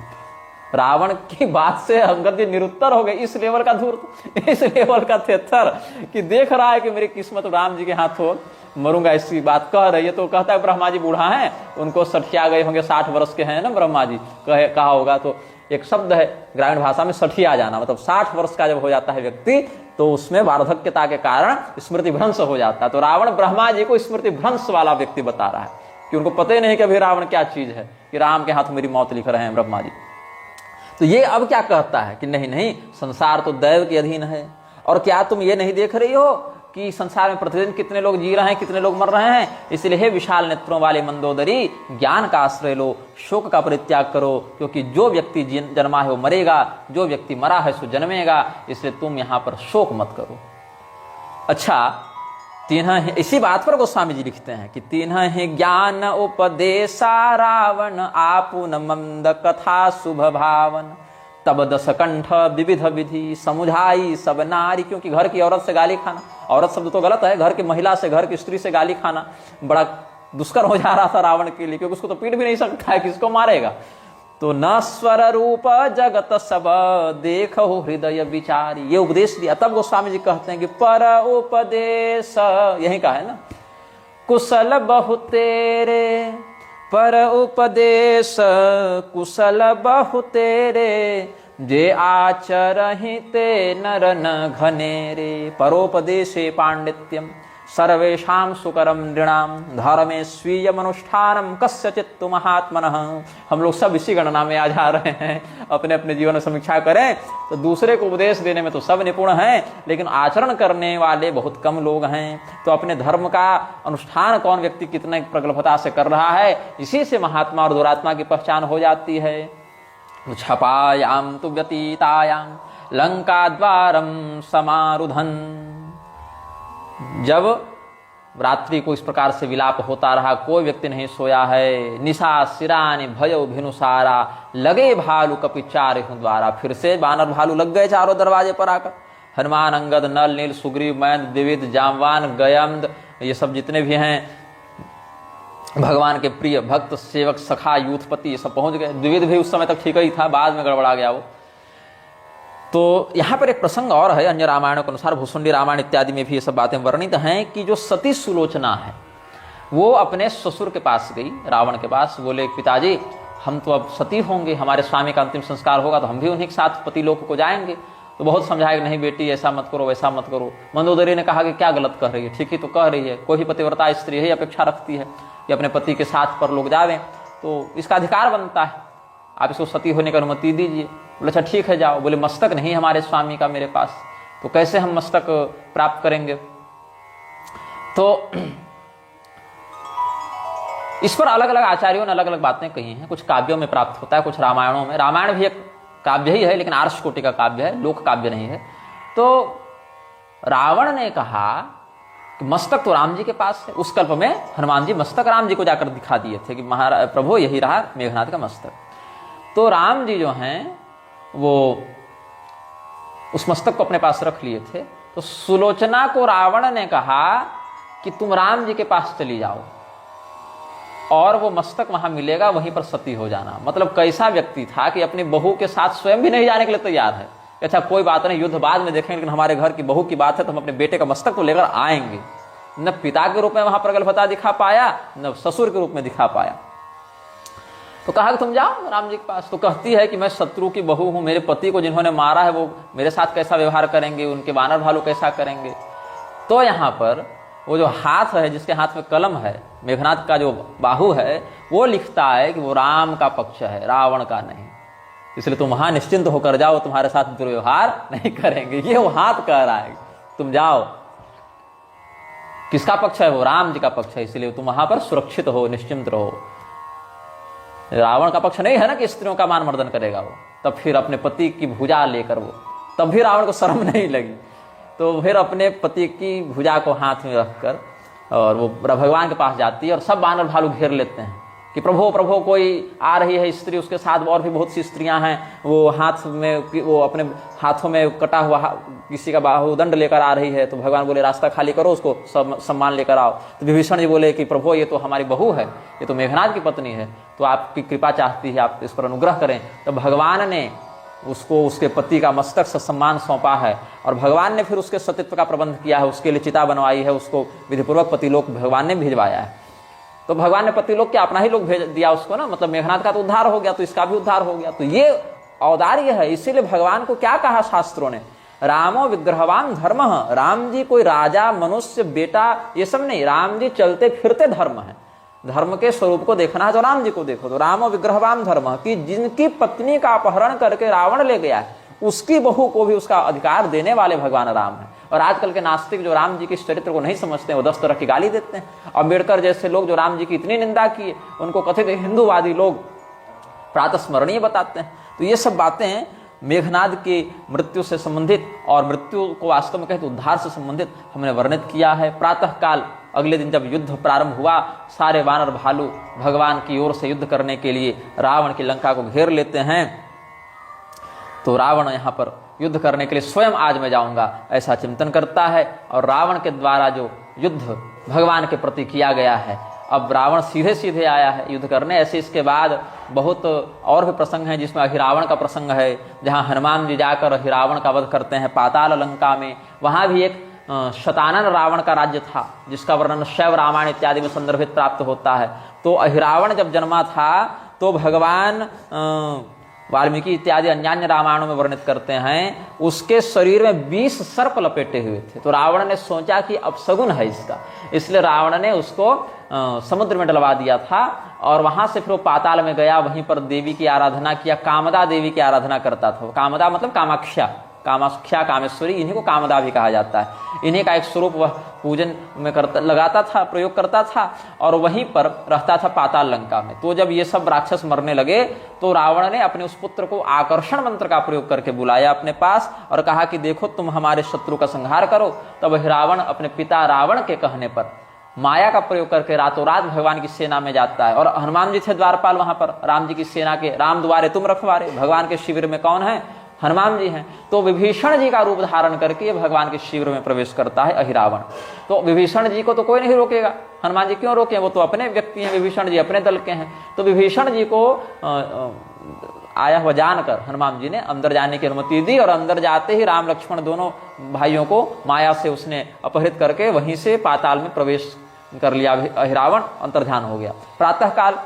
रावण की बात से अंगद जी निरुत्तर हो गए। इस लेवल का धूर्त, इस लेवल का थेथर कि देख रहा है कि मेरी किस्मत राम जी के हाथों मरूंगा, ऐसी बात कह रही है। तो कहता है ब्रह्मा जी बूढ़ा है, उनको 60 गए होंगे, 60 वर्ष के हैं ना ब्रह्मा जी, कहा होगा। तो एक शब्द है ग्रामीण भाषा में 60 आ जाना, मतलब 60 वर्ष का जब हो जाता है व्यक्ति, तो उसमें वार्धक्यता के कारण स्मृति भ्रंश हो जाता है। तो रावण ब्रह्मा जी को स्मृति भ्रंश वाला व्यक्ति बता रहा है कि उनको पता ही नहीं कि अभी रावण क्या चीज है, कि राम के हाथ मेरी मौत लिख रहे हैं ब्रह्मा जी। तो ये अब क्या कहता है कि नहीं, संसार तो दैव के अधीन है। और क्या तुम ये नहीं देख रही हो कि संसार में प्रतिदिन कितने लोग जी रहे हैं, कितने लोग मर रहे हैं? इसलिए हे विशाल नेत्रों वाले मंदोदरी, ज्ञान का आश्रय लो, शोक का परित्याग करो, क्योंकि जो व्यक्ति जन्मा है वो मरेगा, जो व्यक्ति मरा है सो जन्मेगा। इसलिए तुम यहां पर शोक मत करो। अच्छा, इसी बात पर गोस्वामी जी लिखते हैं कि 3 ज्ञान उपदेशा रावण आपुन मंद कथा शुभ भावन तब 10 कंठ विविध विधि समुझाई सब नारी। क्योंकि घर की औरत से गाली खाना, औरत शब्द तो गलत है, घर की महिला से, घर की स्त्री से गाली खाना बड़ा दुष्कर हो जा रहा था रावण के लिए, क्योंकि उसको तो पीट भी नहीं सकता है, किसको मारेगा। तो न स्वर रूप जगत सब देखो हृदय विचारी, ये उपदेश दिया। तब गोस्वामी जी कहते हैं कि पर उपदेश, यही का है ना, कुशल बहु तेरे, पर उपदेश कुशल बहु तेरे, जे आचरहि ते नर न घनेरे। परोपदेशे पांडित्यम सर्वेषां सुकरम नृणाम धर्मे स्वीय मनुष्ठानम कस्यचित् महात्मनः। हम लोग सब इसी गणना में आ जा रहे हैं। अपने अपने जीवन में समीक्षा करें तो दूसरे को उपदेश देने में तो सब निपुण हैं, लेकिन आचरण करने वाले बहुत कम लोग हैं। तो अपने धर्म का अनुष्ठान कौन व्यक्ति कितने प्रगल्भता से कर रहा है, इसी से महात्मा और दुरात्मा की पहचान हो जाती है। छपायां तु व्यतीतायां लंका द्वारम समारुधन। जब रात्रि को इस प्रकार से विलाप होता रहा, कोई व्यक्ति नहीं सोया है। निशा सिरानि भयो भिनुसारा लगे भालू कपि चारहु द्वारा। फिर से बानर भालू लग गए चारों दरवाजे पर आकर। हनुमान, अंगद, नल, नील, सुग्रीव, मैंद, द्विविद, जामवान, गयंद, ये सब जितने भी हैं भगवान के प्रिय भक्त, सेवक, सखा, यूथपति, ये सब पहुंच गए। द्विविद भी उस समय तक ठीक ही था, बाद में गड़बड़ा गया वो। तो यहाँ पर एक प्रसंग और है, अन्य रामायणों के अनुसार भूसुंडी रामायण इत्यादि में भी ये सब बातें वर्णित हैं कि जो सती सुलोचना है वो अपने ससुर के पास गई, रावण के पास। बोले पिताजी हम तो अब सती होंगे, हमारे स्वामी का अंतिम संस्कार होगा तो हम भी उन्हीं के साथ पतिलोक को जाएंगे। तो बहुत समझाया कि नहीं बेटी ऐसा मत करो, वैसा मत करो। मंदोदरी ने कहा कि क्या गलत कह रही है, ठीक ही तो कह रही है। कोई भी पतिव्रता स्त्री है अपेक्षा रखती है कि अपने पति के साथ परलोक जावें, तो इसका अधिकार बनता है, आप इसको सती होने की अनुमति दीजिए। बोले अच्छा ठीक है जाओ। बोले मस्तक नहीं हमारे स्वामी का मेरे पास, तो कैसे हम मस्तक प्राप्त करेंगे। तो इस पर अलग अलग आचार्यों ने अलग अलग बातें कही हैं। कुछ काव्यों में प्राप्त होता है, कुछ रामायणों में। रामायण भी एक काव्य ही है, लेकिन आर्ष कोटि का काव्य है, लोक काव्य नहीं है। तो रावण ने कहा कि मस्तक तो राम जी के पास है। उस कल्प में हनुमान जी मस्तक राम जी को जाकर दिखा दिए थे कि महाराज प्रभु यही रहा मेघनाथ का मस्तक। तो राम जी जो हैं वो उस मस्तक को अपने पास रख लिए थे। तो सुलोचना को रावण ने कहा कि तुम राम जी के पास चली जाओ और वो मस्तक वहां मिलेगा, वहीं पर सती हो जाना। मतलब कैसा व्यक्ति था कि अपनी बहू के साथ स्वयं भी नहीं जाने के लिए तैयार है। अच्छा कोई बात नहीं, युद्ध बाद में देखेंगे, लेकिन हमारे घर की बहू की बात है तो हम अपने बेटे का मस्तक तो लेकर आएंगे। न पिता के रूप में वहां प्रगल्भता दिखा पाया, न ससुर के रूप में दिखा पाया। तो कहा कि तुम जाओ राम जी के पास। तो कहती है कि मैं शत्रु की बहू हूं, मेरे पति को जिन्होंने मारा है वो मेरे साथ कैसा व्यवहार करेंगे, उनके बानर भालू कैसा करेंगे। तो यहाँ पर वो जो हाथ है, जिसके हाथ में कलम है, मेघनाथ का जो बाहु है, वो लिखता है कि वो राम का पक्ष है, रावण का नहीं। इसलिए तुम वहां निश्चिंत होकर जाओ, तुम्हारे साथ दुर्व्यवहार नहीं करेंगे। ये वो हाथ कह रहा है तुम जाओ। किसका पक्ष है? वो राम जी का पक्ष है, इसलिए तुम वहां पर सुरक्षित हो, निश्चिंत रहो। रावण का पक्ष नहीं है ना कि स्त्रियों का मान मर्दन करेगा वो। तब फिर अपने पति की भुजा लेकर वो, तब भी रावण को शर्म नहीं लगी, तो फिर अपने पति की भुजा को हाथ में रखकर और वो भगवान के पास जाती है और सब बानर भालू घेर लेते हैं कि प्रभु प्रभु कोई आ रही है स्त्री, उसके साथ और भी बहुत सी स्त्रियां हैं, वो हाथ में वो अपने हाथों में कटा हुआ किसी का बाहुदंड लेकर आ रही है। तो भगवान बोले रास्ता खाली करो, उसको सम्मान लेकर आओ। तो विभीषण जी बोले कि प्रभु ये तो हमारी बहू है, ये तो मेघनाथ की पत्नी है, तो आपकी कृपा चाहती है, आप इस पर अनुग्रह करें। तो भगवान ने उसको उसके पति का मस्तक से सम्मान सौंपा है और भगवान ने फिर उसके सतीत्व का प्रबंध किया है, उसके लिए चिता बनवाई है, उसको विधिपूर्वक पतिलोक भगवान ने भिजवाया है। तो भगवान ने पतिलोक के अपना ही लोग भेज दिया उसको ना, मतलब मेघनाथ का तो उद्धार हो गया, तो इसका भी उद्धार हो गया। तो ये औदार्य है। इसीलिए भगवान को क्या कहा शास्त्रों ने, रामो विग्रहवान धर्म। राम जी कोई राजा मनुष्य बेटा ये सब नहीं, राम जी चलते फिरते धर्म है। धर्म के स्वरूप को देखना है तो राम जी को देखो। तो रामो विग्रहवान धर्म, कि जिनकी पत्नी का अपहरण करके रावण ले गया है उसकी बहू को भी उसका अधिकार देने वाले भगवान राम है। और आजकल के नास्तिक जो राम जी के इस चरित्र को नहीं समझते, वो 10 तरह की गाली देते हैं। अम्बेडकर जैसे लोग जो राम जी की इतनी निंदा की, उनको कथित हिंदूवादी लोग प्रातस्मरणीय बताते हैं। तो ये सब बातें मेघनाद की मृत्यु से संबंधित और मृत्यु को वास्तव में कहे तो उद्धार से संबंधित हमने वर्णित किया है। प्रातः काल अगले दिन जब युद्ध प्रारंभ हुआ, सारे वानर भालू भगवान की ओर से युद्ध करने के लिए रावण की लंका को घेर लेते हैं। तो रावण यहाँ पर युद्ध करने के लिए स्वयं आज मैं जाऊंगा ऐसा चिंतन करता है। और रावण के द्वारा जो युद्ध भगवान के प्रति किया गया है, अब रावण सीधे सीधे आया है युद्ध करने। ऐसे इसके बाद बहुत और भी प्रसंग हैं जिसमें अहिरावण का प्रसंग है, जहाँ हनुमान जी जाकर अहिरावण का वध करते हैं पाताल लंका में। वहाँ भी एक शतानन रावण का राज्य था जिसका वर्णन शैव रामायण इत्यादि में संदर्भित प्राप्त होता है। तो अहिरावण जब जन्मा था तो भगवान वाल्मीकि इत्यादि अन्यान्य रामायणों में वर्णित करते हैं, उसके शरीर में 20 सर्प लपेटे हुए थे। तो रावण ने सोचा कि अपशगुन है इसका, इसलिए रावण ने उसको समुद्र में डलवा दिया था। और वहां से फिर वो पाताल में गया, वहीं पर देवी की आराधना किया, कामदा देवी की आराधना करता था। कामदा मतलब कामाख्या, कामाख्या कामेश्वरी, इन्हीं को कामदा भी कहा जाता है। इन्हीं का एक स्वरूप वह पूजन में लगाता था, प्रयोग करता था, और वहीं पर रहता था पाताल लंका में। तो जब ये सब राक्षस मरने लगे तो रावण ने अपने उस पुत्र को आकर्षण मंत्र का प्रयोग करके बुलाया अपने पास और कहा कि देखो तुम हमारे शत्रु का संहार करो। तब रावण अपने पिता रावण के कहने पर माया का प्रयोग करके रातों रात भगवान की सेना में जाता है। और हनुमान जी थे द्वारपाल, वहां पर राम जी की सेना के, राम द्वारे तुम रखवारे, भगवान के शिविर में कौन है? हनुमान जी हैं। तो विभीषण जी का रूप धारण करके भगवान के शिविर में प्रवेश करता है अहिरावण। तो विभीषण जी को तो कोई नहीं रोकेगा, हनुमान जी क्यों रोके? वो तो अपने व्यक्ति हैं, विभीषण जी अपने दल के हैं। तो विभीषण जी को आया हुआ जानकर हनुमान जी ने अंदर जाने की अनुमति दी, और अंदर जाते ही राम लक्ष्मण दोनों भाइयों को माया से उसने अपहृत करके वहीं से पाताल में प्रवेश कर लिया। अहिरावण अंतर्ध्यान हो गया। प्रातः काल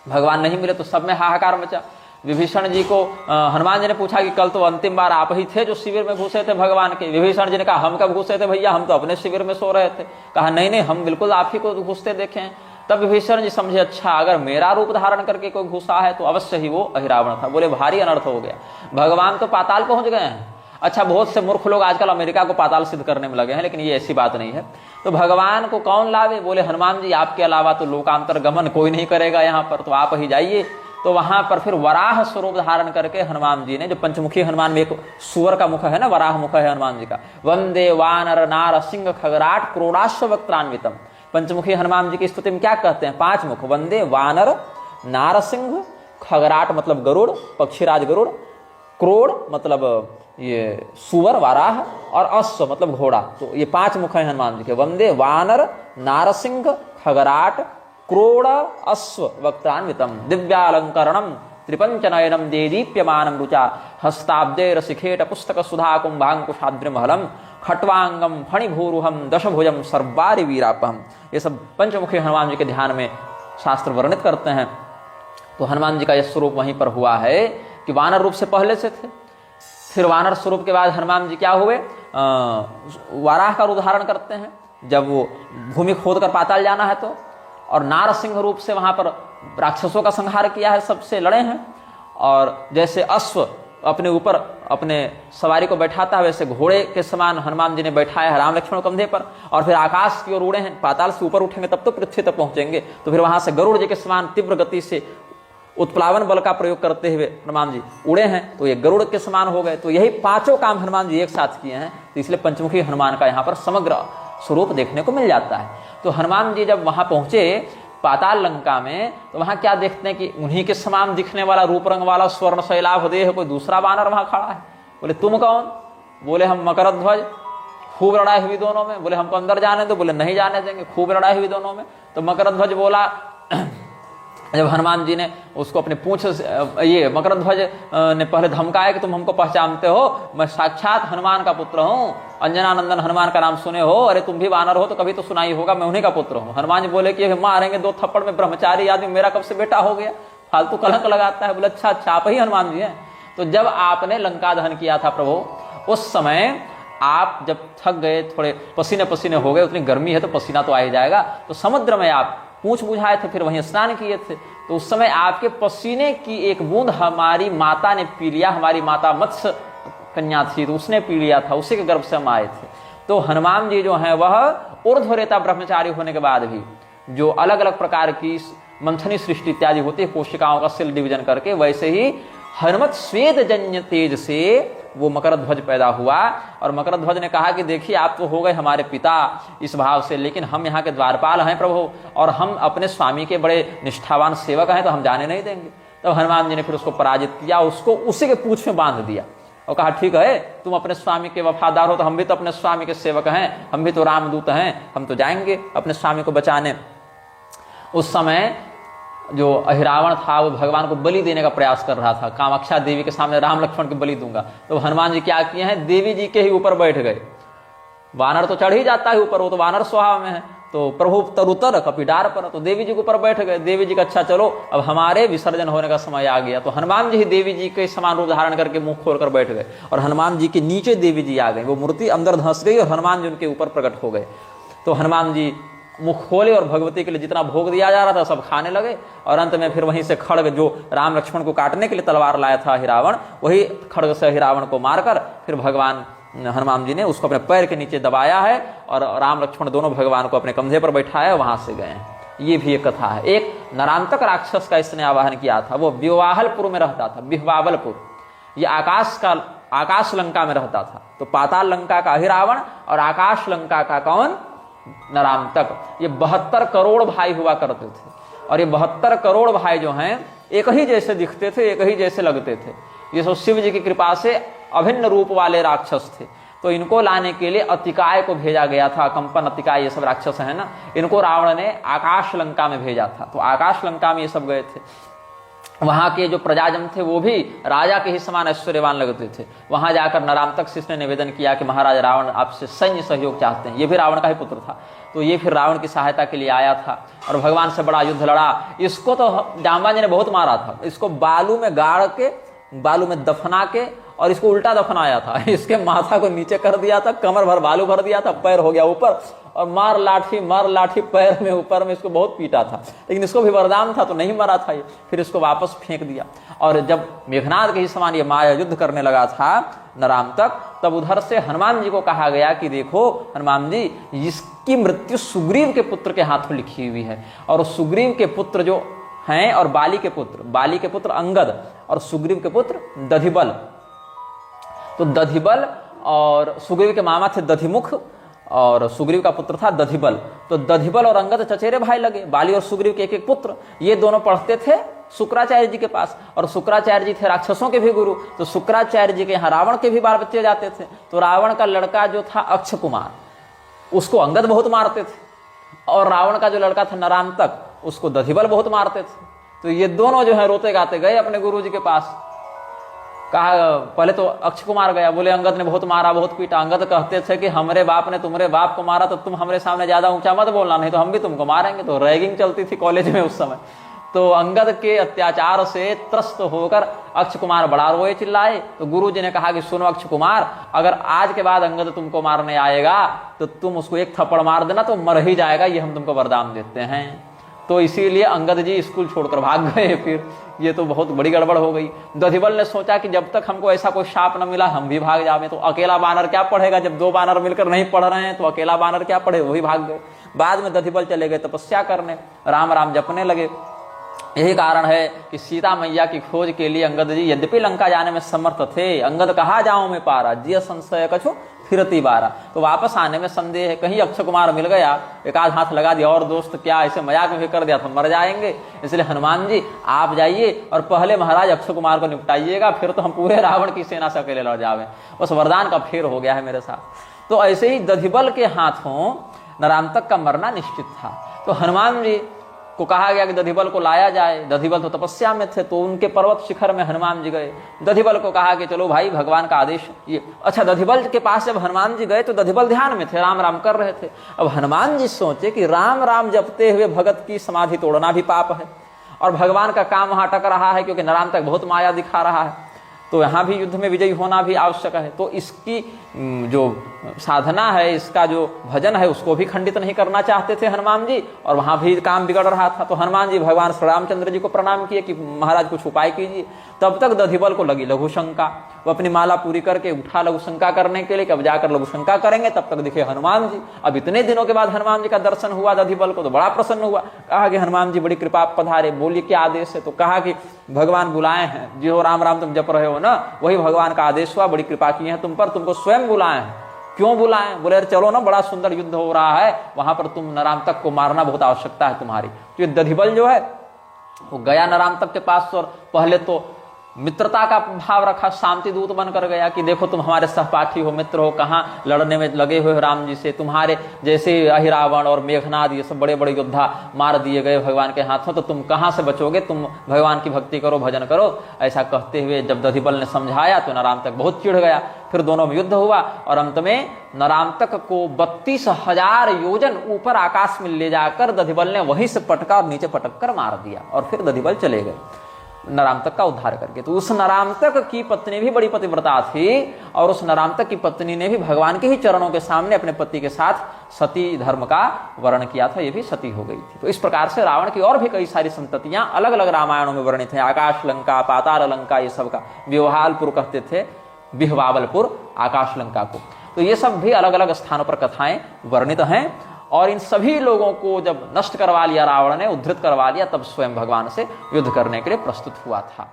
भगवान नहीं मिले तो सब में हाहाकार मचा। विभीषण जी को हनुमान जी ने पूछा कि कल तो अंतिम बार आप ही थे जो शिविर में घुसे थे भगवान के। विभीषण जी ने कहा हम कब घुसे थे भैया, हम तो अपने शिविर में सो रहे थे। कहा नहीं नहीं, हम बिल्कुल आप ही को घुसते देखे हैं। तब विभीषण जी समझे, अच्छा अगर मेरा रूप धारण करके कोई घुसा है तो अवश्य ही वो अहिरावण था। बोले भारी अनर्थ हो गया, भगवान तो पाताल पहुंच गए हैं। अच्छा, बहुत से मूर्ख लोग आजकल अमेरिका को पाताल सिद्ध करने में लगे हैं, लेकिन ये ऐसी बात नहीं है। तो भगवान को कौन लावे? बोले हनुमान जी आपके अलावा तो लोकांतर गमन कोई नहीं करेगा यहाँ पर, तो आप ही जाइए। तो वहां पर फिर वराह स्वरूप धारण करके हनुमान जी ने, जो पंचमुखी हनुमान में एक सुअर का मुख है ना, वराह मुख है हनुमान जी का। वंदे वानर नार सिंह खगराट क्रोडाश्व वक्त्रान्वितम। पंचमुखी हनुमान जी की स्तुति में क्या कहते हैं? 5 मुख, वंदे वानर नारसिंह, खगराट मतलब गरुड़, पक्षीराज गरुड़, क्रोड़ मतलब ये सुवर वाराह, और अश्व मतलब घोड़ा। तो ये 5 मुख हैं हनुमान जी के। वंदे वानर नारसिंह खगराट क्रोड़ अश्व वक्त्रान्वितम दिव्यालंकरणम त्रिपंचनयनम देदीप्यमानं रुचा हस्ताब्दे रसिखेट पुस्तक सुधा कुंभांकुशाद्रिमहलम खट्वांगम फणिभूरुहम दशभुजम सर्वारि वीरापहम। ये सब पंचमुखी हनुमान जी के ध्यान में शास्त्र वर्णित करते हैं। तो हनुमान जी का यह स्वरूप वहीं पर हुआ है कि वानर रूप से पहले से थे, फिर वानर स्वरूप के बाद हनुमान जी क्या हुए? वाराह का रूप धारण करते हैं जब वो भूमि खोद कर पाताल जाना है तो, और नारसिंह रूप से वहां पर राक्षसों का संहार किया है, सबसे लड़े हैं। और जैसे अश्व अपने ऊपर अपने सवारी को बैठाता है, वैसे घोड़े के समान हनुमान जी ने बैठाया है राम लक्ष्मण कंधे पर, और फिर आकाश की ओर उड़े हैं। पाताल से ऊपर उठेंगे तब तो पृथ्वी तक पहुंचेंगे। तो फिर वहां से गरुड़ जी के समान तीव्र गति से उत्प्लावन बल का प्रयोग करते हुए हनुमान जी उड़े हैं, तो ये गरुड़ के समान हो गए। तो यही 5 काम हनुमान जी एक साथ किए हैं। तो इसलिए पंचमुखी हनुमान का यहाँ पर समग्र स्वरूप देखने को मिल जाता है। तो हनुमान जी जब वहां पहुंचे पाताल लंका में, तो वहां क्या देखते हैं कि उन्हीं के समान दिखने वाला रूप रंग वाला स्वर्ण शैलाभ देह कोई दूसरा वानर वहां खड़ा है। बोले तुम कौन? बोले हम मकरध्वज। खूब लड़ाई हुई दोनों में। बोले हमको अंदर जाने दो। बोले नहीं जाने देंगे। खूब लड़ाई हुई दोनों में। तो मकरध्वज बोला, जब हनुमान जी ने उसको अपने पूंछ, ये मकरध्वज ने पहले धमकाया कि तुम हमको पहचानते हो, मैं साक्षात हनुमान का पुत्र हूँ, अंजनानंदन हनुमान का नाम सुने हो? अरे तुम भी वानर हो तो कभी तो सुना ही होगा, मैं उन्हीं का पुत्र हूँ। हनुमान जी बोले कि मारेंगे 2 थप्पड़ में, ब्रह्मचारी आदमी मेरा कब से बेटा हो गया, फालतू कलंक लगाता है। बोले अच्छा अच्छा, आप ही हनुमान जी हैं। तो जब आपने लंका दहन किया था प्रभु, उस समय आप जब थक गए, थोड़े पसीने पसीने हो गए, उतनी गर्मी है तो पसीना तो आ ही जाएगा, तो समुद्र में आप पूंछ बुझाए थे, फिर वहीं स्नान किए थे। तो उस समय आपके पसीने की एक बूंद हमारी माता ने पी लिया। हमारी माता मत्स्य कन्या थी तो उसने पी लिया था, उसी के गर्भ से हम आए थे। तो हनुमान जी जो हैं वह ऊर्ध्वरेता ब्रह्मचारी होने के बाद भी जो अलग अलग प्रकार की मंथनी सृष्टि इत्यादि होती है कोशिकाओं का सेल डिवीजन करके, वैसे ही हनुमत स्वेद जन्य तेज से वो मकरध्वज पैदा हुआ। और मकरध्वज ने कहा कि देखिए आप तो हो गए हमारे पिता इस भाव से, लेकिन हम यहाँ के द्वारपाल हैं प्रभु, और हम अपने स्वामी के बड़े निष्ठावान सेवक हैं, तो हम जाने नहीं देंगे। तब हनुमान जी ने फिर उसको पराजित किया, उसको उसी के पूंछ में बांध दिया और कहा ठीक है, तुम अपने स्वामी के वफादार हो तो हम भी तो अपने स्वामी के सेवक हैं, हम भी तो रामदूत हैं, हम तो जाएंगे अपने स्वामी को बचाने। उस समय जो अहिरावण था वो भगवान को बलि देने का प्रयास कर रहा था, कामाख्या देवी के सामने राम लक्ष्मण की बलि दूंगा। तो हनुमान जी क्या किए हैं, देवी जी के ही ऊपर बैठ गए। वानर तो चढ़ ही जाता है ऊपर, वो तो वानर स्वभाव में है। तो प्रभु तरुतर कपिडार पर, तो देवी जी के ऊपर बैठ गए। देवी जी का अच्छा चलो अब हमारे विसर्जन होने का समय आ गया। तो हनुमान जी ही देवी जी के समान रूप धारण करके मुंह खोलकर बैठ गए, और हनुमान जी के नीचे देवी जी आ गए। वो मूर्ति अंदर धंस गई और हनुमान जी उनके ऊपर प्रकट हो गए। तो हनुमान जी मुख खोले और भगवती के लिए जितना भोग दिया जा रहा था सब खाने लगे। और अंत में फिर वहीं से खड्ग, जो राम लक्ष्मण को काटने के लिए तलवार लाया था हिरावण, वही खड्ग से हिरावण को मारकर फिर भगवान हनुमान जी ने उसको अपने पैर के नीचे दबाया है और राम लक्ष्मण दोनों भगवान को अपने कंधे पर बैठाया, वहां से गए हैं। ये भी एक कथा है। एक नरांतक राक्षस का इसने आवाहन किया था, वो विवाहलपुर में रहता था, बिहवावलपुर। ये आकाश लंका में रहता था। तो पाताल लंका का अहिरावण और आकाश लंका का कौन? नरांतक। ये 72 करोड़ भाई हुआ करते थे और ये 72 करोड़ भाई जो हैं एक ही जैसे दिखते थे, एक ही जैसे लगते थे। ये सब शिव जी की कृपा से अभिन्न रूप वाले राक्षस थे। तो इनको लाने के लिए अतिकाय को भेजा गया था। कंपन, अतिकाय, ये सब राक्षस है ना, इनको रावण ने आकाश लंका में भेजा था। तो आकाश लंका में ये सब गए थे। वहां के जो प्रजाजन थे वो भी राजा के ही समान ऐश्वर्यवान लगते थे। वहां जाकर नरांतक शिष्य ने निवेदन किया कि महाराज रावण आपसे सैन्य सहयोग चाहते हैं। ये भी रावण का ही पुत्र था। तो ये फिर रावण की सहायता के लिए आया था और भगवान से बड़ा युद्ध लड़ा। इसको तो जांबाजी ने बहुत मारा था। इसको बालू में गाड़ के, बालू में दफना के और इसको उल्टा दफनाया था। इसके माथा को नीचे कर दिया था, कमर भर बालू भर दिया था, पैर हो गया ऊपर और मार लाठी पैर में, ऊपर में इसको बहुत पीटा था। लेकिन इसको भी वरदान था तो नहीं मरा था ये। फिर इसको वापस फेंक दिया। और जब मेघनाद के ही समान ये माया युद्ध करने लगा था नरांतक, तब उधर से हनुमान जी को कहा गया कि देखो हनुमान जी, इसकी मृत्यु सुग्रीव के पुत्र के हाथों लिखी हुई है। और सुग्रीव के पुत्र जो हैं और बाली के पुत्र अंगद और सुग्रीव के पुत्र दधिबल। तो दधिबल और सुग्रीव के मामा थे दधिमुख और सुग्रीव का पुत्र था दधिबल। तो दधिबल और अंगद चचेरे भाई लगे। बाली और सुग्रीव के एक एक पुत्र। ये दोनों पढ़ते थे शुक्राचार्य जी के पास और शुक्राचार्य जी थे राक्षसों के भी गुरु। तो शुक्राचार्य जी के यहाँ रावण के भी बाल बच्चे जाते थे। तो रावण का लड़का जो था अक्ष कुमार, उसको अंगद बहुत मारते थे और रावण का जो लड़का था नरांतक, उसको दधिबल बहुत मारते थे। तो ये दोनों जो है रोते गाते गए अपने गुरु जी के पास। कहा, पहले तो अक्ष कुमार गया, बोले अंगद ने बहुत मारा, बहुत पीटा। अंगद कहते थे कि हमरे बाप ने तुम्हारे बाप को मारा तो तुम हमरे सामने ज्यादा ऊंचा मत बोलना, नहीं तो हम भी तुमको मारेंगे। तो रैगिंग चलती थी कॉलेज में उस समय। तो अंगद के अत्याचार से त्रस्त होकर अक्ष कुमार बड़ा रोए चिल्लाए। तो गुरु जी ने कहा कि सुनो अक्ष कुमार, अगर आज के बाद अंगद तुमको मारने आएगा तो तुम उसको एक थप्पड़ मार देना तो मर ही जाएगा, ये हम तुमको वरदान देते हैं। तो इसीलिए अंगद जी स्कूल छोड़कर भाग गए। फिर ये तो बहुत बड़ी गड़बड़ हो गई। दधिबल ने सोचा कि जब तक हमको ऐसा कोई शाप न मिला हम भी भाग जावे। तो अकेला बानर क्या पढ़ेगा, जब दो बानर मिलकर नहीं पढ़ रहे हैं तो अकेला बानर क्या पढ़े, वही भाग गए। बाद में दधिबल चले गए तपस्या करने, राम राम जपने लगे। यही कारण है कि सीता मैया की खोज के लिए अंगद जी यद्यपि लंका जाने में समर्थ थे, अंगद कहा जाऊं मैं पारा, जिय संशय कछु फिरती बारा। तो वापस आने में संदेह है। कहीं अक्षय कुमार मिल गया, एक आध हाथ लगा दिया और दोस्त क्या ऐसे मजाक में भी कर दिया तो मर जाएंगे। इसलिए हनुमान जी आप जाइए और पहले महाराज अक्षय कुमार को निपटाइएगा, फिर तो हम पूरे रावण की सेना से अकेले लड़ जावे। उस वरदान का फेर हो गया है मेरे साथ। तो ऐसे ही दधिबल के हाथों नरांतक का मरना निश्चित था। तो हनुमान जी को कहा गया कि दधिबल को लाया जाए। दधिबल तो तपस्या में थे, तो उनके पर्वत शिखर में हनुमान जी गए। दधिबल को कहा कि चलो भाई भगवान का आदेश ये। अच्छा, दधिबल के पास जब हनुमान जी गए तो दधिबल ध्यान में थे, राम राम कर रहे थे। अब हनुमान जी सोचे कि राम राम जपते हुए भगत की समाधि तोड़ना भी पाप है और भगवान का काम वहां अटक रहा है क्योंकि नरांतक बहुत माया दिखा रहा है। तो यहाँ भी युद्ध में विजयी होना भी आवश्यक है। तो इसकी जो साधना है, इसका जो भजन है, उसको भी खंडित नहीं करना चाहते थे हनुमान जी, और वहां भी काम बिगड़ रहा था। तो हनुमान जी भगवान श्री रामचंद्र जी को प्रणाम किए कि महाराज कुछ उपाय कीजिए। तब तक दधिबल को लगी लघु शंका। वो अपनी माला पूरी करके उठा लघु शंका करने के लिए, कब जाकर लघु शंका करेंगे, तब तक दिखे हनुमान जी। अब इतने दिनों के बाद हनुमान जी का दर्शन हुआ दधिबल को, तो बड़ा प्रसन्न हुआ। कहा कि हनुमान जी बड़ी कृपा पधारे, बोलिए क्या आदेश है। तो कहा कि भगवान बुलाए हैं, जो राम राम तुम जप रहे हो ना, वही भगवान का आदेश हुआ, बड़ी कृपा की है तुम पर, तुमको स्वयं बुलाए हैं। क्यों बुलाए? बोले चलो ना, बड़ा सुंदर युद्ध हो रहा है, वहां पर तुम नरांतक को मारना बहुत आवश्यकता है तुम्हारी। तो दधिबल जो है वो गया नरांतक के पास और पहले तो मित्रता का भाव रखा, शांति दूत बनकर गया कि देखो तुम हमारे सहपाठी हो, मित्र हो, कहाँ लड़ने में लगे हुए हो राम जी से। तुम्हारे जैसे अहिरावण और मेघनाद ये सब बड़े बड़े योद्धा मार दिए गए भगवान के हाथों, तो तुम कहाँ से बचोगे, तुम भगवान की भक्ति करो, भजन करो। ऐसा कहते हुए जब दधिबल ने समझाया तो नरांतक बहुत चिढ़ गया। फिर दोनों में युद्ध हुआ और अंत में नरांतक को 32,000 योजन ऊपर आकाश में ले जाकर दधिबल ने वहीं से पटका और नीचे पटक कर मार दिया और फिर दधिबल चले गए। नरामतक का उद्धार करके। तो उस नरामतक की पत्नी भी बड़ी पतिव्रता थी और उस नरामतक की पत्नी ने भी भगवान के ही चरणों के सामने अपने पति के साथ सती धर्म का वर्ण किया था, ये भी सती हो गई थी। तो इस प्रकार से रावण की और भी कई सारी संततियां अलग अलग रामायणों में वर्णित हैं। आकाश लंका, पाताल लंका, ये सब का विवाहलपुर कहते थे, बिहवावलपुर आकाश लंका को। तो ये सब भी अलग अलग स्थानों पर कथाएं वर्णित हैं। और इन सभी लोगों को जब नष्ट करवा लिया रावण ने, उद्धृत करवा लिया, तब स्वयं भगवान से युद्ध करने के लिए प्रस्तुत हुआ था।